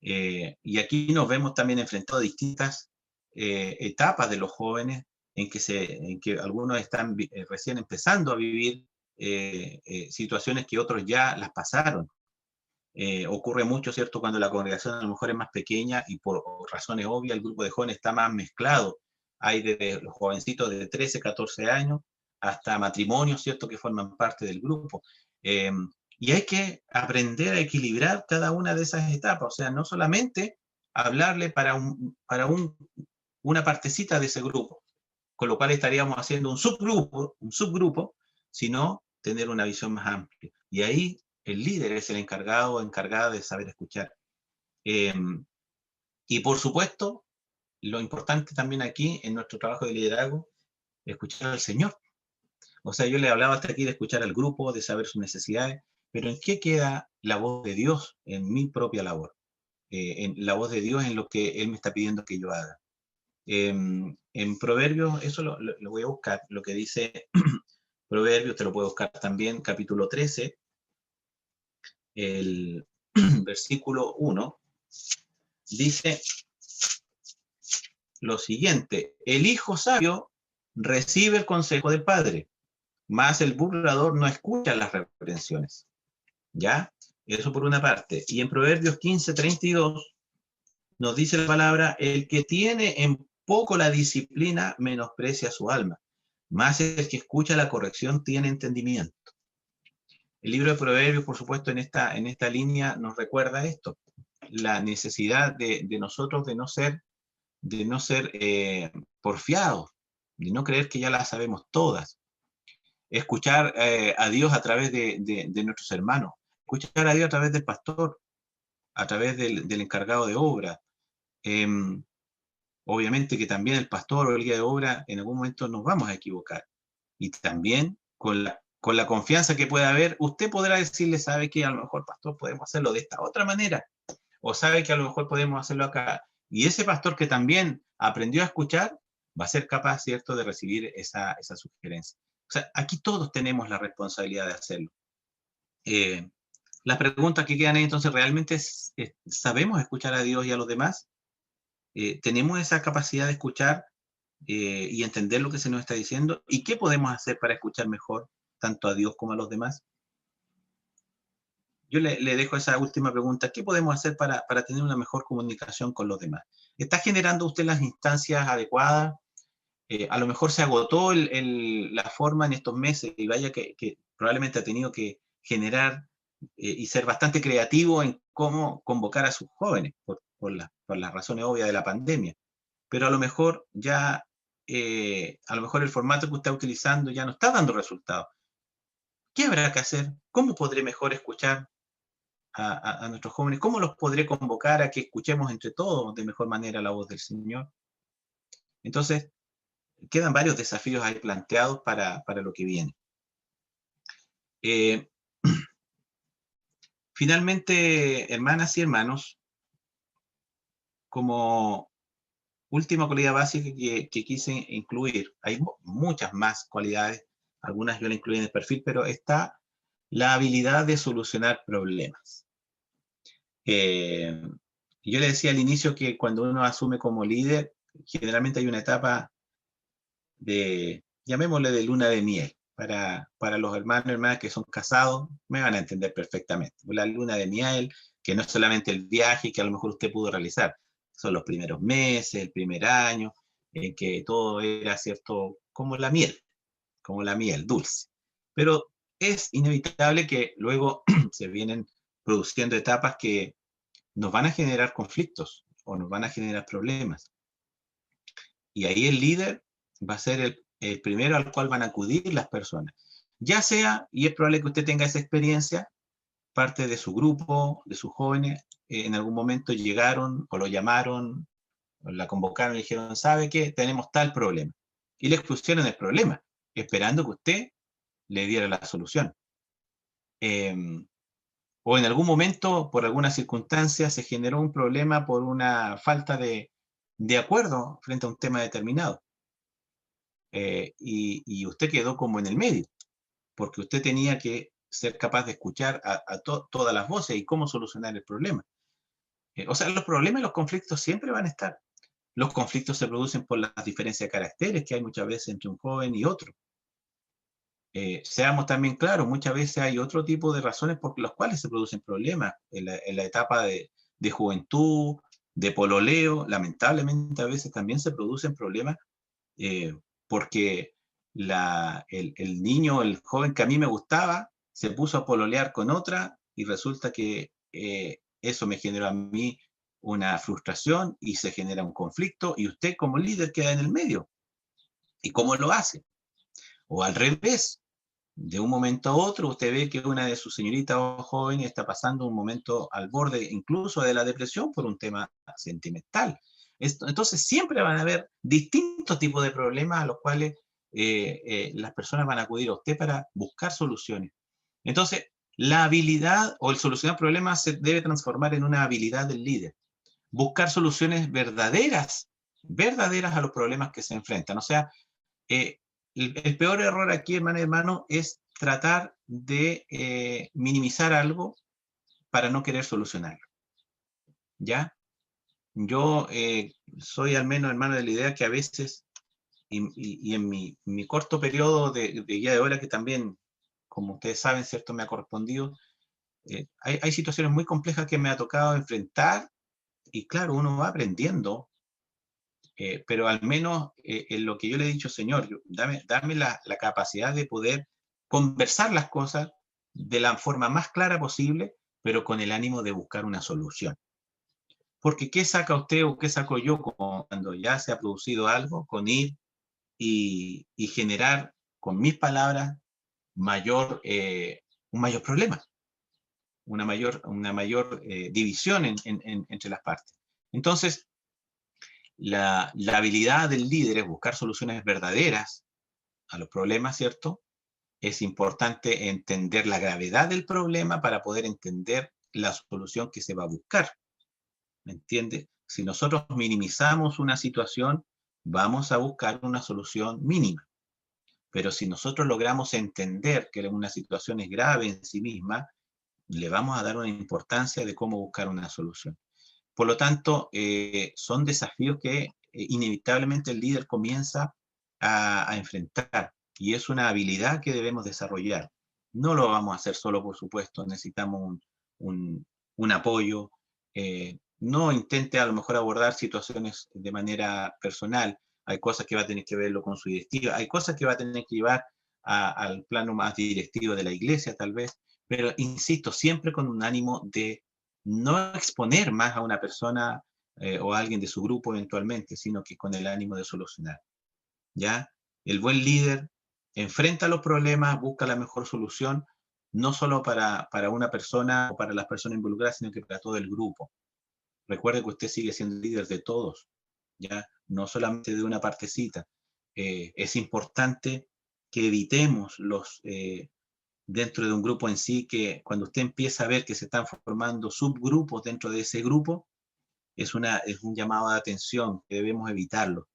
Y aquí nos vemos también enfrentados a distintas etapas de los jóvenes en que algunos están recién empezando a vivir situaciones que otros ya las pasaron. Ocurre mucho, ¿cierto?, cuando la congregación a lo mejor es más pequeña y por razones obvias el grupo de jóvenes está más mezclado. Hay desde los jovencitos de 13, 14 años hasta matrimonios, ¿cierto?, que forman parte del grupo. Y hay que aprender a equilibrar cada una de esas etapas, o sea, no solamente hablarle para una partecita de ese grupo, con lo cual estaríamos haciendo un subgrupo, sino tener una visión más amplia. Y ahí el líder es el encargado o encargada de saber escuchar. Y por supuesto, lo importante también aquí en nuestro trabajo de liderazgo, es escuchar al Señor. O sea, yo le hablaba hasta aquí de escuchar al grupo, de saber sus necesidades, pero ¿en qué queda la voz de Dios en mi propia labor? En la voz de Dios en lo que Él me está pidiendo que yo haga. En Proverbios, eso lo voy a buscar, lo que dice Proverbios, te lo puedo buscar también, capítulo 13, el versículo 1, dice lo siguiente: el hijo sabio recibe el consejo del padre, mas el burlador no escucha las reprensiones. ¿Ya? Eso por una parte. Y en Proverbios 15:32 nos dice la palabra: el que tiene en poco la disciplina menosprecia su alma, mas el que escucha la corrección tiene entendimiento. El libro de Proverbios, por supuesto, en esta línea nos recuerda esto, la necesidad de nosotros de no ser porfiados, de no creer que ya las sabemos todas. Escuchar a Dios a través de nuestros hermanos, escuchar a Dios a través del pastor, a través del encargado de obra. Obviamente que también el pastor o el guía de obra en algún momento nos vamos a equivocar. Y también con la confianza que pueda haber, usted podrá decirle, sabe que a lo mejor, pastor, podemos hacerlo de esta otra manera, o sabe que a lo mejor podemos hacerlo acá. Y ese pastor que también aprendió a escuchar, va a ser capaz, ¿cierto?, de recibir esa sugerencia. O sea, aquí todos tenemos la responsabilidad de hacerlo. Las preguntas que quedan ahí, entonces, ¿realmente sabemos escuchar a Dios y a los demás? ¿Tenemos esa capacidad de escuchar y entender lo que se nos está diciendo? ¿Y qué podemos hacer para escuchar mejor tanto a Dios como a los demás? Yo le dejo esa última pregunta. ¿Qué podemos hacer para tener una mejor comunicación con los demás? ¿Está generando usted las instancias adecuadas? A lo mejor se agotó la forma en estos meses y vaya que probablemente ha tenido que generar y ser bastante creativo en cómo convocar a sus jóvenes por las razones obvias de la pandemia. Pero a lo mejor ya, a lo mejor el formato que usted está utilizando ya no está dando resultados. ¿Qué habrá que hacer? ¿Cómo podré mejor escuchar a nuestros jóvenes? ¿Cómo los podré convocar a que escuchemos entre todos de mejor manera la voz del Señor? Entonces, quedan varios desafíos ahí planteados para lo que viene. Finalmente, hermanas y hermanos, como última cualidad básica que quise incluir, hay muchas más cualidades, algunas yo la incluí en el perfil, pero está la habilidad de solucionar problemas. Yo le decía al inicio que cuando uno asume como líder, generalmente hay una etapa de, llamémosle, de luna de miel. Para los hermanos y hermanas que son casados, me van a entender perfectamente. La luna de miel, que no es solamente el viaje que a lo mejor usted pudo realizar, son los primeros meses, el primer año, en que todo era, ¿cierto?, como la miel dulce. Pero es inevitable que luego se vienen produciendo etapas que nos van a generar conflictos o nos van a generar problemas. Y ahí el líder va a ser el primero al cual van a acudir las personas. Ya sea, y es probable que usted tenga esa experiencia, parte de su grupo, de sus jóvenes, en algún momento llegaron o lo llamaron, o la convocaron y le dijeron, ¿sabe qué? Tenemos tal problema. Y le expusieron el problema, esperando que usted le diera la solución. O en algún momento, por alguna circunstancia, se generó un problema por una falta de acuerdo frente a un tema determinado. Y usted quedó como en el medio, porque usted tenía que ser capaz de escuchar a todas las voces y cómo solucionar el problema. O sea, los problemas y los conflictos siempre van a estar. Los conflictos se producen por las diferencias de caracteres que hay muchas veces entre un joven y otro. Seamos también claros, muchas veces hay otro tipo de razones por las cuales se producen problemas en la etapa de juventud, de pololeo. Lamentablemente a veces también se producen problemas porque el niño, el joven que a mí me gustaba, se puso a pololear con otra y resulta que eso me generó a mí una frustración y se genera un conflicto y usted como líder queda en el medio. ¿Y cómo lo hace? O al revés, de un momento a otro usted ve que una de sus señoritas o jóvenes está pasando un momento al borde incluso de la depresión por un tema sentimental. Entonces siempre van a haber distintos tipos de problemas a los cuales las personas van a acudir a usted para buscar soluciones. Entonces, la habilidad o el solucionar problemas se debe transformar en una habilidad del líder. Buscar soluciones verdaderas a los problemas que se enfrentan. O sea, el peor error aquí, hermano, es tratar de minimizar algo para no querer solucionarlo. ¿Ya? Yo soy al menos hermano de la idea que a veces, y en mi corto periodo de guía de hora, que también, como ustedes saben, ¿cierto?, me ha correspondido, hay situaciones muy complejas que me ha tocado enfrentar, y claro, uno va aprendiendo, pero al menos en lo que yo le he dicho, Señor, dame la capacidad de poder conversar las cosas de la forma más clara posible, pero con el ánimo de buscar una solución. Porque ¿qué saca usted o qué saco yo cuando ya se ha producido algo? Con ir y generar con mis palabras un mayor problema, una mayor división entre las partes. Entonces, la habilidad del líder es buscar soluciones verdaderas a los problemas, ¿cierto? Es importante entender la gravedad del problema para poder entender la solución que se va a buscar. ¿Me entiende? Si nosotros minimizamos una situación, vamos a buscar una solución mínima. Pero si nosotros logramos entender que una situación es grave en sí misma, le vamos a dar una importancia de cómo buscar una solución. Por lo tanto, son desafíos que inevitablemente el líder comienza a enfrentar, y es una habilidad que debemos desarrollar. No lo vamos a hacer solo, por supuesto, necesitamos un apoyo. No intente a lo mejor abordar situaciones de manera personal. Hay cosas que va a tener que verlo con su directiva, hay cosas que va a tener que llevar al plano más directivo de la iglesia, tal vez, pero insisto, siempre con un ánimo de no exponer más a una persona o a alguien de su grupo eventualmente, sino que con el ánimo de solucionar. ¿Ya? El buen líder enfrenta los problemas, busca la mejor solución, no solo para una persona o para las personas involucradas, sino que para todo el grupo. Recuerde que usted sigue siendo líder de todos, ¿ya? No solamente de una partecita. Es importante que evitemos dentro de un grupo en sí, que cuando usted empieza a ver que se están formando subgrupos dentro de ese grupo, es un llamado de atención que debemos evitarlo.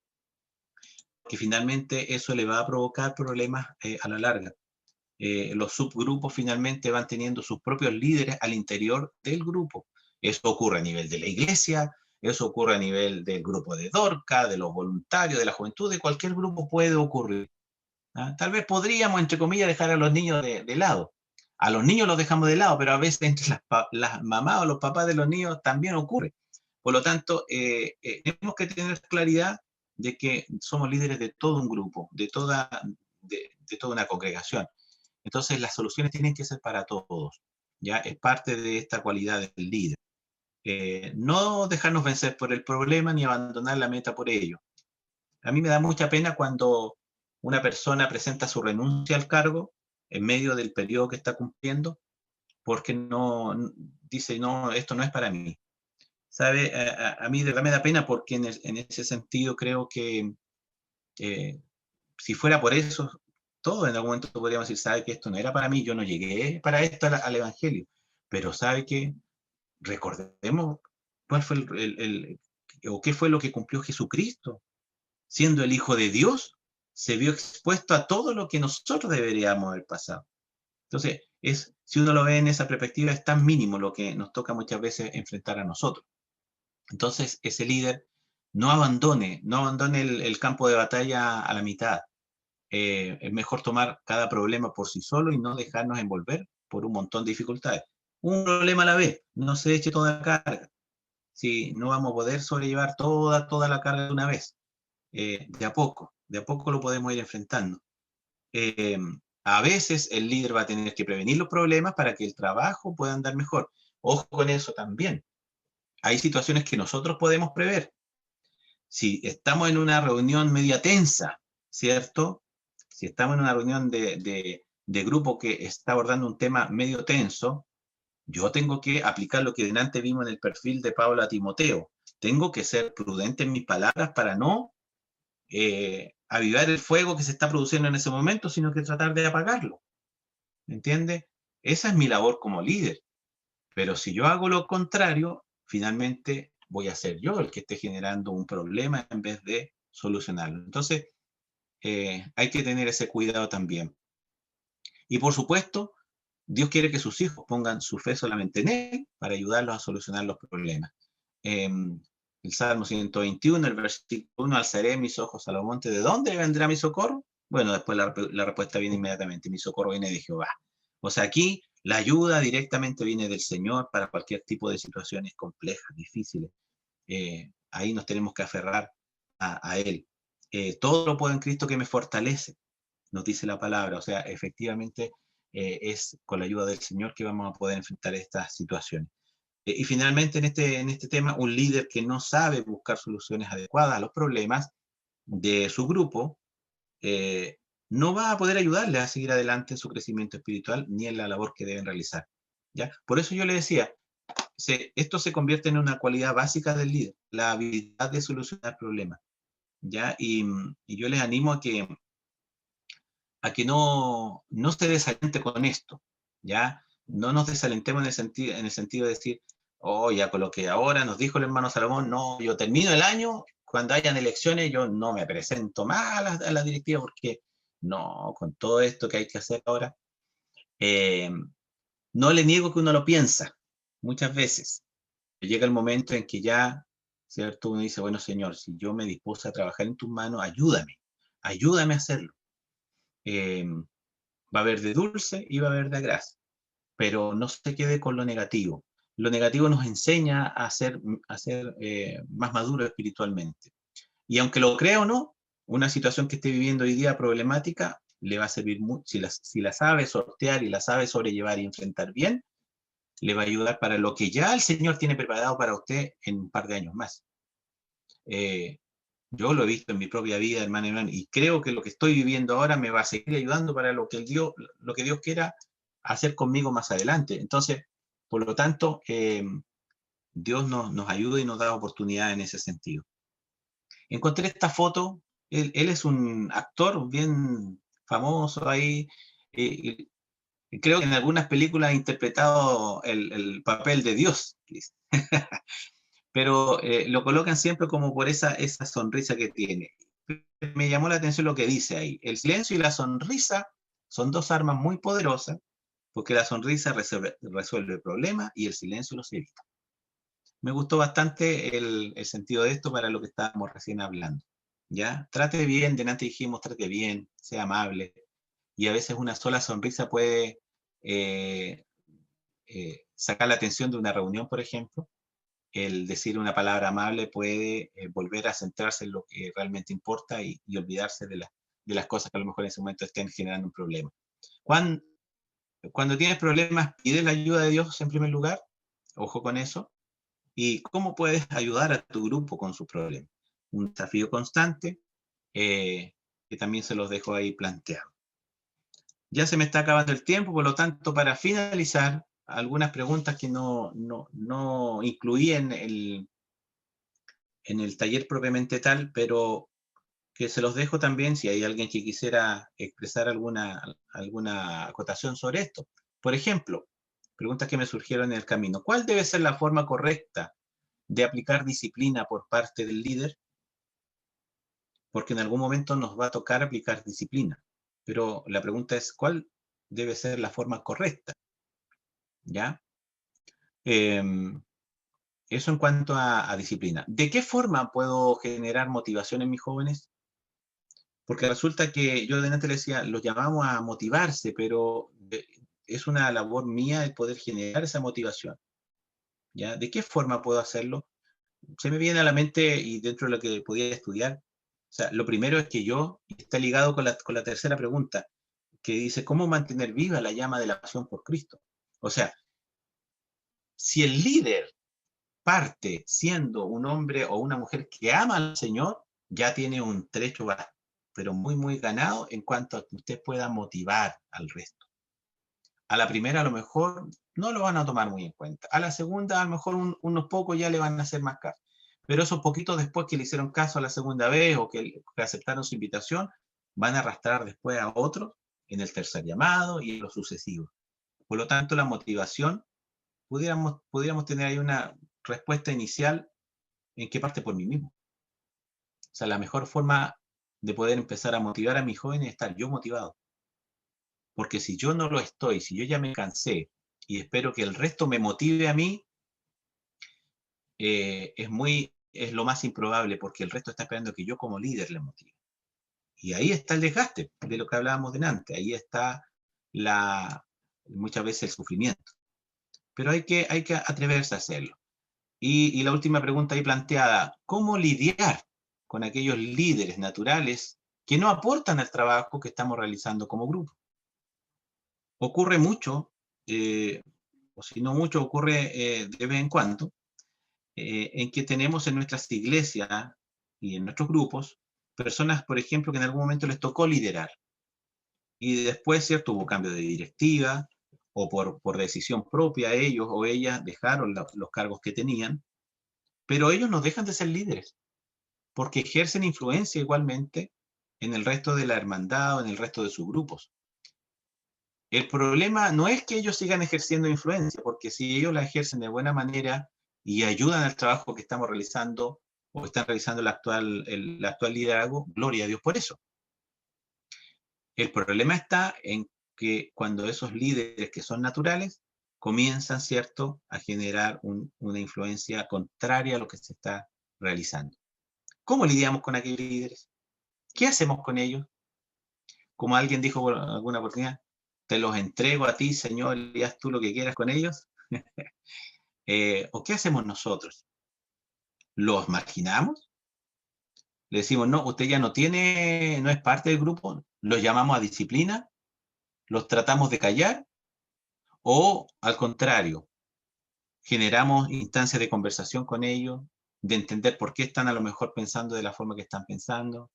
Que finalmente eso le va a provocar problemas a la larga. Los subgrupos finalmente van teniendo sus propios líderes al interior del grupo. Eso ocurre a nivel de la iglesia, eso ocurre a nivel del grupo de Dorca, de los voluntarios, de la juventud, de cualquier grupo puede ocurrir. ¿Ah? Tal vez podríamos, entre comillas, dejar a los niños de lado. A los niños los dejamos de lado, pero a veces entre las mamás o los papás de los niños también ocurre. Por lo tanto, tenemos que tener claridad de que somos líderes de todo un grupo, de toda una congregación. Entonces, las soluciones tienen que ser para todos. ¿Ya? Es parte de esta cualidad del líder. No dejarnos vencer por el problema ni abandonar la meta por ello. A mí me da mucha pena cuando una persona presenta su renuncia al cargo en medio del periodo que está cumpliendo, porque dice, no, esto no es para mí. ¿Sabe? A mí de verdad me da pena porque en ese sentido creo que si fuera por eso, todos en algún momento podríamos decir, sabe que esto no era para mí, yo no llegué para esto al Evangelio. Pero sabe que recordemos cuál fue o qué fue lo que cumplió Jesucristo. Siendo el Hijo de Dios, se vio expuesto a todo lo que nosotros deberíamos haber pasado. Entonces, si uno lo ve en esa perspectiva, es tan mínimo lo que nos toca muchas veces enfrentar a nosotros. Entonces, ese líder no abandone el campo de batalla a la mitad. Es mejor tomar cada problema por sí solo y no dejarnos envolver por un montón de dificultades. Un problema a la vez, no se eche toda la carga. Si no vamos a poder sobrellevar toda la carga de una vez. De a poco lo podemos ir enfrentando. A veces el líder va a tener que prevenir los problemas para que el trabajo pueda andar mejor. Ojo con eso también. Hay situaciones que nosotros podemos prever. Si estamos en una reunión media tensa, ¿cierto? Si estamos en una reunión de grupo que está abordando un tema medio tenso, yo tengo que aplicar lo que delante vimos en el perfil de Pablo a Timoteo. Tengo que ser prudente en mis palabras para no avivar el fuego que se está produciendo en ese momento, sino que tratar de apagarlo. ¿Me entiende? Esa es mi labor como líder. Pero si yo hago lo contrario, finalmente voy a ser yo el que esté generando un problema en vez de solucionarlo. Entonces, hay que tener ese cuidado también. Y por supuesto, Dios quiere que sus hijos pongan su fe solamente en Él para ayudarlos a solucionar los problemas. El Salmo 121, el versículo 1, alzaré mis ojos a los montes, ¿de dónde vendrá mi socorro? Bueno, después la respuesta viene inmediatamente, mi socorro viene de Jehová. O sea, aquí la ayuda directamente viene del Señor para cualquier tipo de situaciones complejas, difíciles. Ahí nos tenemos que aferrar a Él. Todo lo puedo en Cristo que me fortalece, nos dice la palabra. O sea, efectivamente es con la ayuda del Señor que vamos a poder enfrentar estas situaciones. Y finalmente en este tema, un líder que no sabe buscar soluciones adecuadas a los problemas de su grupo, no va a poder ayudarle a seguir adelante en su crecimiento espiritual ni en la labor que deben realizar. ¿Ya? Por eso yo le decía, esto se convierte en una cualidad básica del líder, la habilidad de solucionar problemas. ¿Ya? Y yo les animo a que no se desalente con esto. ¿Ya? No nos desalentemos en el sentido de decir, oh, ya con lo que ahora nos dijo el hermano Salomón, no, yo termino el año, cuando hayan elecciones yo no me presento más a la directiva porque no, con todo esto que hay que hacer ahora, no le niego que uno lo piensa muchas veces. Llega el momento en que ya, ¿cierto? Uno dice, bueno, Señor, si yo me dispuse a trabajar en tus manos, ayúdame a hacerlo. Va a haber de dulce y va a haber de grasa, pero no se quede con lo negativo. Lo negativo nos enseña a ser más maduro espiritualmente. Y aunque lo crea o no, una situación que esté viviendo hoy día problemática, le va a servir mucho, si la sabe sortear y la sabe sobrellevar y enfrentar bien, le va a ayudar para lo que ya el Señor tiene preparado para usted en un par de años más. Yo lo he visto en mi propia vida, hermano, y creo que lo que estoy viviendo ahora me va a seguir ayudando para lo que Dios quiera hacer conmigo más adelante. Entonces, por lo tanto, Dios nos ayuda y nos da oportunidad en ese sentido. Encontré esta foto, él es un actor bien famoso ahí, creo que en algunas películas ha interpretado el papel de Dios, pero lo colocan siempre como por esa sonrisa que tiene. Me llamó la atención lo que dice ahí. El silencio y la sonrisa son dos armas muy poderosas, porque la sonrisa resuelve el problema y el silencio los evita. Me gustó bastante el sentido de esto para lo que estábamos recién hablando. ¿Ya? Trate bien, delante dijimos, trate bien, sea amable, y a veces una sola sonrisa puede sacar la atención de una reunión, por ejemplo. El decir una palabra amable puede volver a centrarse en lo que realmente importa y olvidarse de las cosas que a lo mejor en ese momento estén generando un problema. Cuando tienes problemas, pide la ayuda de Dios en primer lugar, ojo con eso, y cómo puedes ayudar a tu grupo con sus problemas. Un desafío constante que también se los dejo ahí planteado. Ya se me está acabando el tiempo, por lo tanto, para finalizar, algunas preguntas que no incluí en el taller propiamente tal, pero que se los dejo también si hay alguien que quisiera expresar alguna acotación sobre esto. Por ejemplo, preguntas que me surgieron en el camino. ¿Cuál debe ser la forma correcta de aplicar disciplina por parte del líder? Porque en algún momento nos va a tocar aplicar disciplina. Pero la pregunta es, ¿cuál debe ser la forma correcta? ¿Ya? Eso en cuanto a disciplina. ¿De qué forma puedo generar motivación en mis jóvenes? Porque resulta que yo delante le decía, los llamamos a motivarse, pero es una labor mía el poder generar esa motivación. ¿Ya? ¿De qué forma puedo hacerlo? Se me viene a la mente, y dentro de lo que podía estudiar, o sea, lo primero es que está ligado con la tercera pregunta, que dice, ¿cómo mantener viva la llama de la pasión por Cristo? O sea, si el líder parte siendo un hombre o una mujer que ama al Señor, ya tiene un trecho, pero muy, muy ganado en cuanto a que usted pueda motivar al resto. A la primera a lo mejor no lo van a tomar muy en cuenta. A la segunda a lo mejor unos pocos ya le van a hacer más caso. Pero esos poquitos después que le hicieron caso a la segunda vez o que aceptaron su invitación, van a arrastrar después a otros en el tercer llamado y en lo sucesivo. Por lo tanto, la motivación, pudiéramos tener ahí una respuesta inicial en que parte por mí mismo. O sea, la mejor forma de poder empezar a motivar a mis jóvenes es estar yo motivado. Porque si yo no lo estoy, si yo ya me cansé y espero que el resto me motive a mí, es lo más improbable, porque el resto está esperando que yo como líder le motive. Y ahí está el desgaste de lo que hablábamos delante, ahí está muchas veces el sufrimiento. Pero hay que atreverse a hacerlo. Y la última pregunta ahí planteada, ¿cómo lidiar con aquellos líderes naturales que no aportan al trabajo que estamos realizando como grupo? Ocurre mucho, o si no mucho, ocurre de vez en cuando, en que tenemos en nuestras iglesias y en nuestros grupos personas, por ejemplo, que en algún momento les tocó liderar. Y después, ¿cierto? Hubo cambio de directiva, o por decisión propia ellos o ellas dejaron los cargos que tenían, pero ellos no dejan de ser líderes, porque ejercen influencia igualmente en el resto de la hermandad o en el resto de sus grupos. El problema no es que ellos sigan ejerciendo influencia, porque si ellos la ejercen de buena manera y ayudan al trabajo que estamos realizando o están realizando el actual liderazgo, gloria a Dios por eso. El problema está en que cuando esos líderes que son naturales comienzan, ¿cierto?, a generar una influencia contraria a lo que se está realizando. ¿Cómo lidiamos con aquellos líderes? ¿Qué hacemos con ellos? Como alguien dijo en alguna oportunidad, te los entrego a ti, Señor, y haz tú lo que quieras con ellos. ¿O qué hacemos nosotros? ¿Los marginamos? Le decimos, no, usted ya no es parte del grupo, los llamamos a disciplina, los tratamos de callar, o al contrario, generamos instancias de conversación con ellos, de entender por qué están a lo mejor pensando de la forma que están pensando,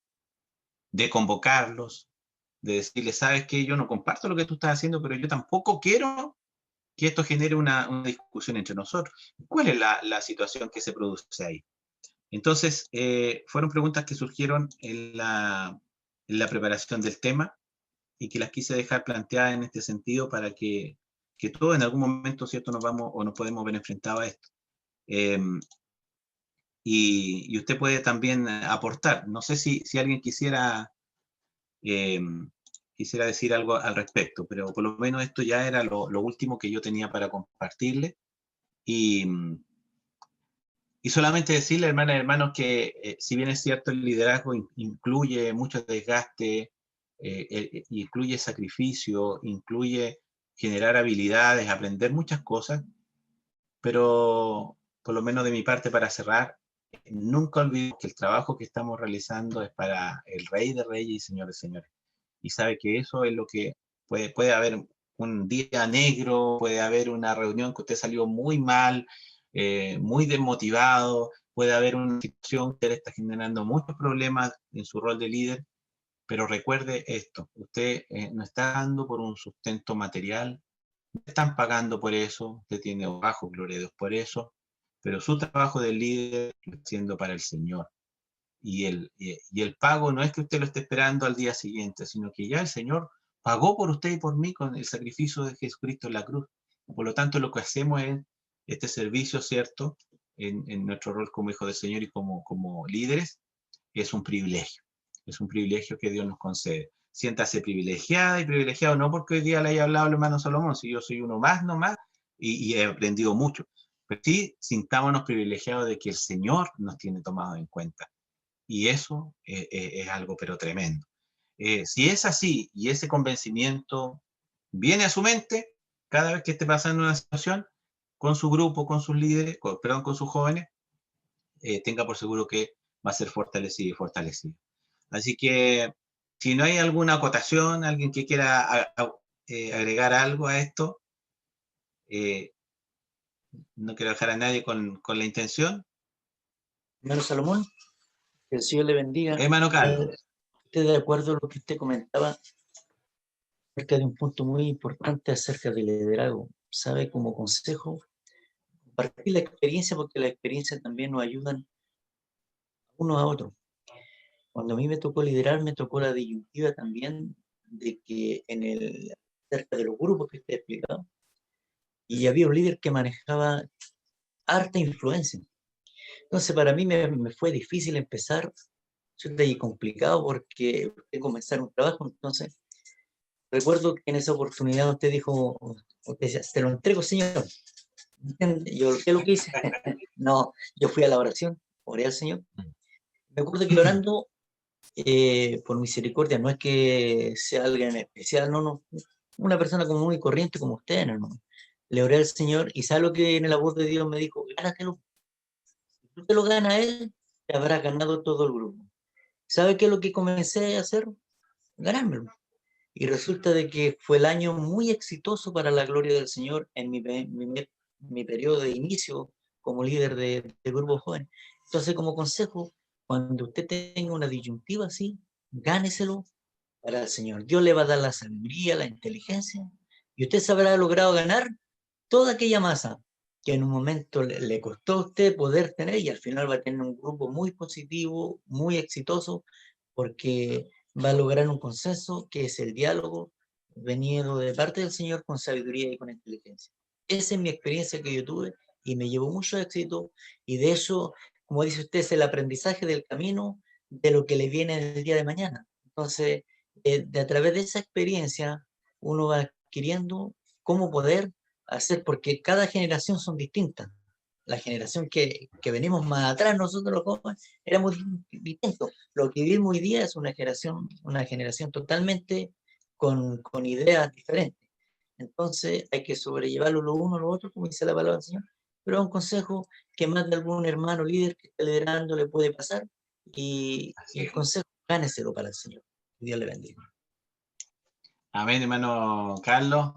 de convocarlos, de decirles, sabes que yo no comparto lo que tú estás haciendo, pero yo tampoco quiero que esto genere una discusión entre nosotros. ¿Cuál es la situación que se produce ahí? Entonces, fueron preguntas que surgieron en la preparación del tema y que las quise dejar planteadas en este sentido para que todos en algún momento, ¿cierto?, nos vamos o nos podemos ver enfrentados a esto. Y usted puede también aportar. No sé si alguien quisiera decir algo al respecto, pero por lo menos esto ya era lo último que yo tenía para compartirle. Y solamente decirle, hermanas y hermanos, que si bien es cierto, el liderazgo incluye mucho desgaste, incluye sacrificio, incluye generar habilidades, aprender muchas cosas, pero por lo menos de mi parte, para cerrar, nunca olvidemos que el trabajo que estamos realizando es para el Rey de Reyes y Señor de Señores. Y sabe que eso es lo que puede haber un día negro, puede haber una reunión que usted salió muy mal, muy desmotivado, puede haber una situación que le está generando muchos problemas en su rol de líder, pero recuerde esto, usted no está dando por un sustento material, no están pagando por eso, usted tiene bajo, gloria a Dios por eso, pero su trabajo de líder lo está haciendo para el Señor. Y el pago no es que usted lo esté esperando al día siguiente, sino que ya el Señor pagó por usted y por mí con el sacrificio de Jesucristo en la cruz. Por lo tanto, lo que hacemos es este servicio, ¿cierto?, en nuestro rol como hijo del Señor y como líderes, es un privilegio. Es un privilegio que Dios nos concede. Siéntase privilegiada y privilegiado, no porque hoy día le haya hablado el hermano Salomón, si yo soy uno más nomás y he aprendido mucho. Pero sí, sintámonos privilegiados de que el Señor nos tiene tomado en cuenta. Y eso es algo pero tremendo. Si es así y ese convencimiento viene a su mente, cada vez que esté pasando una situación, con su grupo, con sus líderes, con sus jóvenes, tenga por seguro que va a ser fortalecido y fortalecido. Así que, si no hay alguna acotación, alguien que quiera agregar algo a esto, no quiero dejar a nadie con la intención. Hermano Salomón, que el Señor le bendiga. Hermano Carlos. Estoy de acuerdo con lo que usted comentaba acerca de un punto muy importante acerca del liderazgo. Sabe, como consejo, compartir la experiencia, porque la experiencia también nos ayudan unos a otros. Cuando a mí me tocó liderar, me tocó la disyuntiva también de que cerca de los grupos que usted ha explicado, y había un líder que manejaba harta influencia. Entonces, para mí me fue difícil empezar, y complicado, porque comenzar un trabajo. Entonces, recuerdo que en esa oportunidad usted dijo, usted decía, te lo entrego, Señor. ¿Entiende? Yo, ¿qué es lo que hice? No, yo fui a la oración, oré al Señor. Me acuerdo que orando por misericordia, no es que sea alguien especial, no, una persona común y corriente como usted, no. Le oré al Señor y ¿sabe lo que en la voz de Dios me dijo? Gánatelo. Si tú te lo ganas a Él, te habrás ganado todo el grupo. ¿Sabe qué es lo que comencé a hacer? Ganármelo. Y resulta de que fue el año muy exitoso para la gloria del Señor en mi periodo de inicio como líder de grupo joven. Entonces, como consejo, cuando usted tenga una disyuntiva así, gáneselo para el Señor. Dios le va a dar la sabiduría, la inteligencia, y usted se habrá logrado ganar toda aquella masa que en un momento le costó a usted poder tener, y al final va a tener un grupo muy positivo, muy exitoso, porque va a lograr un consenso que es el diálogo venido de parte del Señor con sabiduría y con inteligencia. Esa es mi experiencia que yo tuve y me llevó mucho éxito, y de eso, como dice usted, es el aprendizaje del camino de lo que le viene el día de mañana. Entonces, a través de esa experiencia, uno va adquiriendo cómo poder hacer, porque cada generación son distintas. La generación que venimos más atrás, nosotros los jóvenes, éramos distintos. Lo que vivimos hoy día es una generación totalmente con ideas diferentes. Entonces hay que sobrellevarlo lo uno lo otro, como dice la palabra del Señor, pero es un consejo que más de algún hermano líder que esté liderando le puede pasar, y el consejo, gáneselo para el Señor. Dios le bendiga. Amén, hermano Carlos,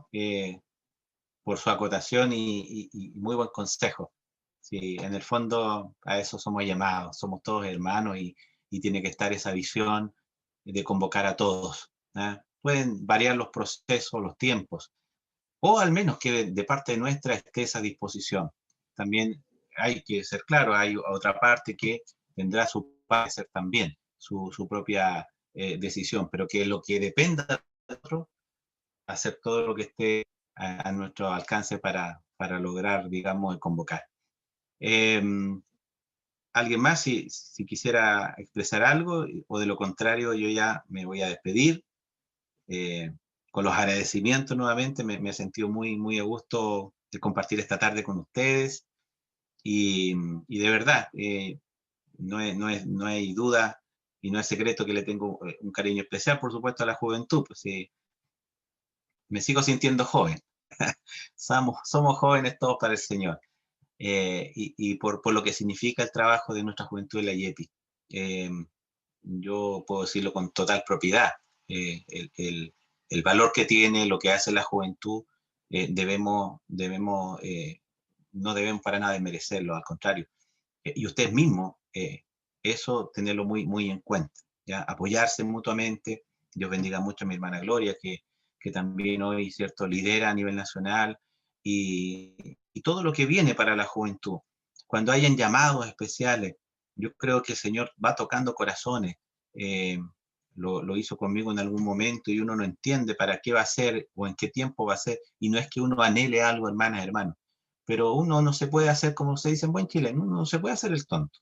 por su acotación y muy buen consejo. Sí, en el fondo a eso somos llamados, somos todos hermanos y tiene que estar esa visión de convocar a todos, ¿eh? Pueden variar los procesos, los tiempos, o al menos que de parte nuestra esté esa disposición. También hay que ser claro, hay otra parte que tendrá su parecer también, su propia decisión, pero que lo que dependa de nosotros, hacer todo lo que esté a nuestro alcance para lograr, digamos, convocar. ¿Alguien más si quisiera expresar algo? O de lo contrario, yo ya me voy a despedir. Con los agradecimientos nuevamente, me he sentido muy a gusto de compartir esta tarde con ustedes. Y de verdad, no hay duda y no es secreto que le tengo un cariño especial, por supuesto, a la juventud. Pues me sigo sintiendo joven. Somos jóvenes todos para el Señor. Y por lo que significa el trabajo de nuestra juventud en la YEPI. Yo puedo decirlo con total propiedad. El valor que tiene, lo que hace la juventud, no debemos para nada desmerecerlo, al contrario. Y ustedes mismos, eso tenerlo muy en cuenta, ¿ya? Apoyarse mutuamente. Dios bendiga mucho a mi hermana Gloria, que también hoy, ¿cierto?, lidera a nivel nacional, y todo lo que viene para la juventud. Cuando hayan llamados especiales, yo creo que el Señor va tocando corazones. Lo hizo conmigo en algún momento y uno no entiende para qué va a ser o en qué tiempo va a ser. Y no es que uno anhele algo, hermanas, hermanos, pero uno no se puede hacer, como se dice en buen chileno, uno no se puede hacer el tonto.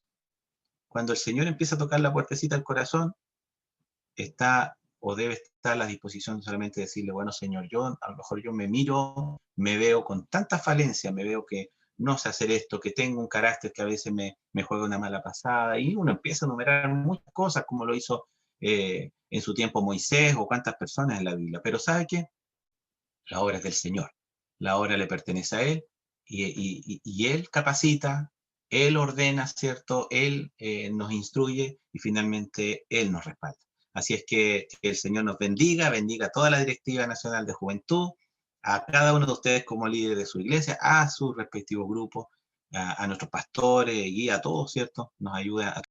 Cuando el Señor empieza a tocar la puertecita del corazón, está o debe estar a la disposición solamente de decirle, bueno, Señor, a lo mejor yo me miro, me veo con tanta falencia, me veo que no sé hacer esto, que tengo un carácter que a veces me juega una mala pasada, y uno empieza a enumerar muchas cosas, como lo hizo en su tiempo Moisés o cuántas personas en la Biblia. Pero ¿sabe qué? La obra es del Señor, la obra le pertenece a Él, y Él capacita, Él ordena, ¿cierto? Él nos instruye y finalmente Él nos respalda. Así es que el Señor nos bendiga a toda la Directiva Nacional de Juventud, a cada uno de ustedes como líderes de su iglesia, a su respectivo grupo, a nuestros pastores, guía, a todos, ¿cierto? Nos ayuda a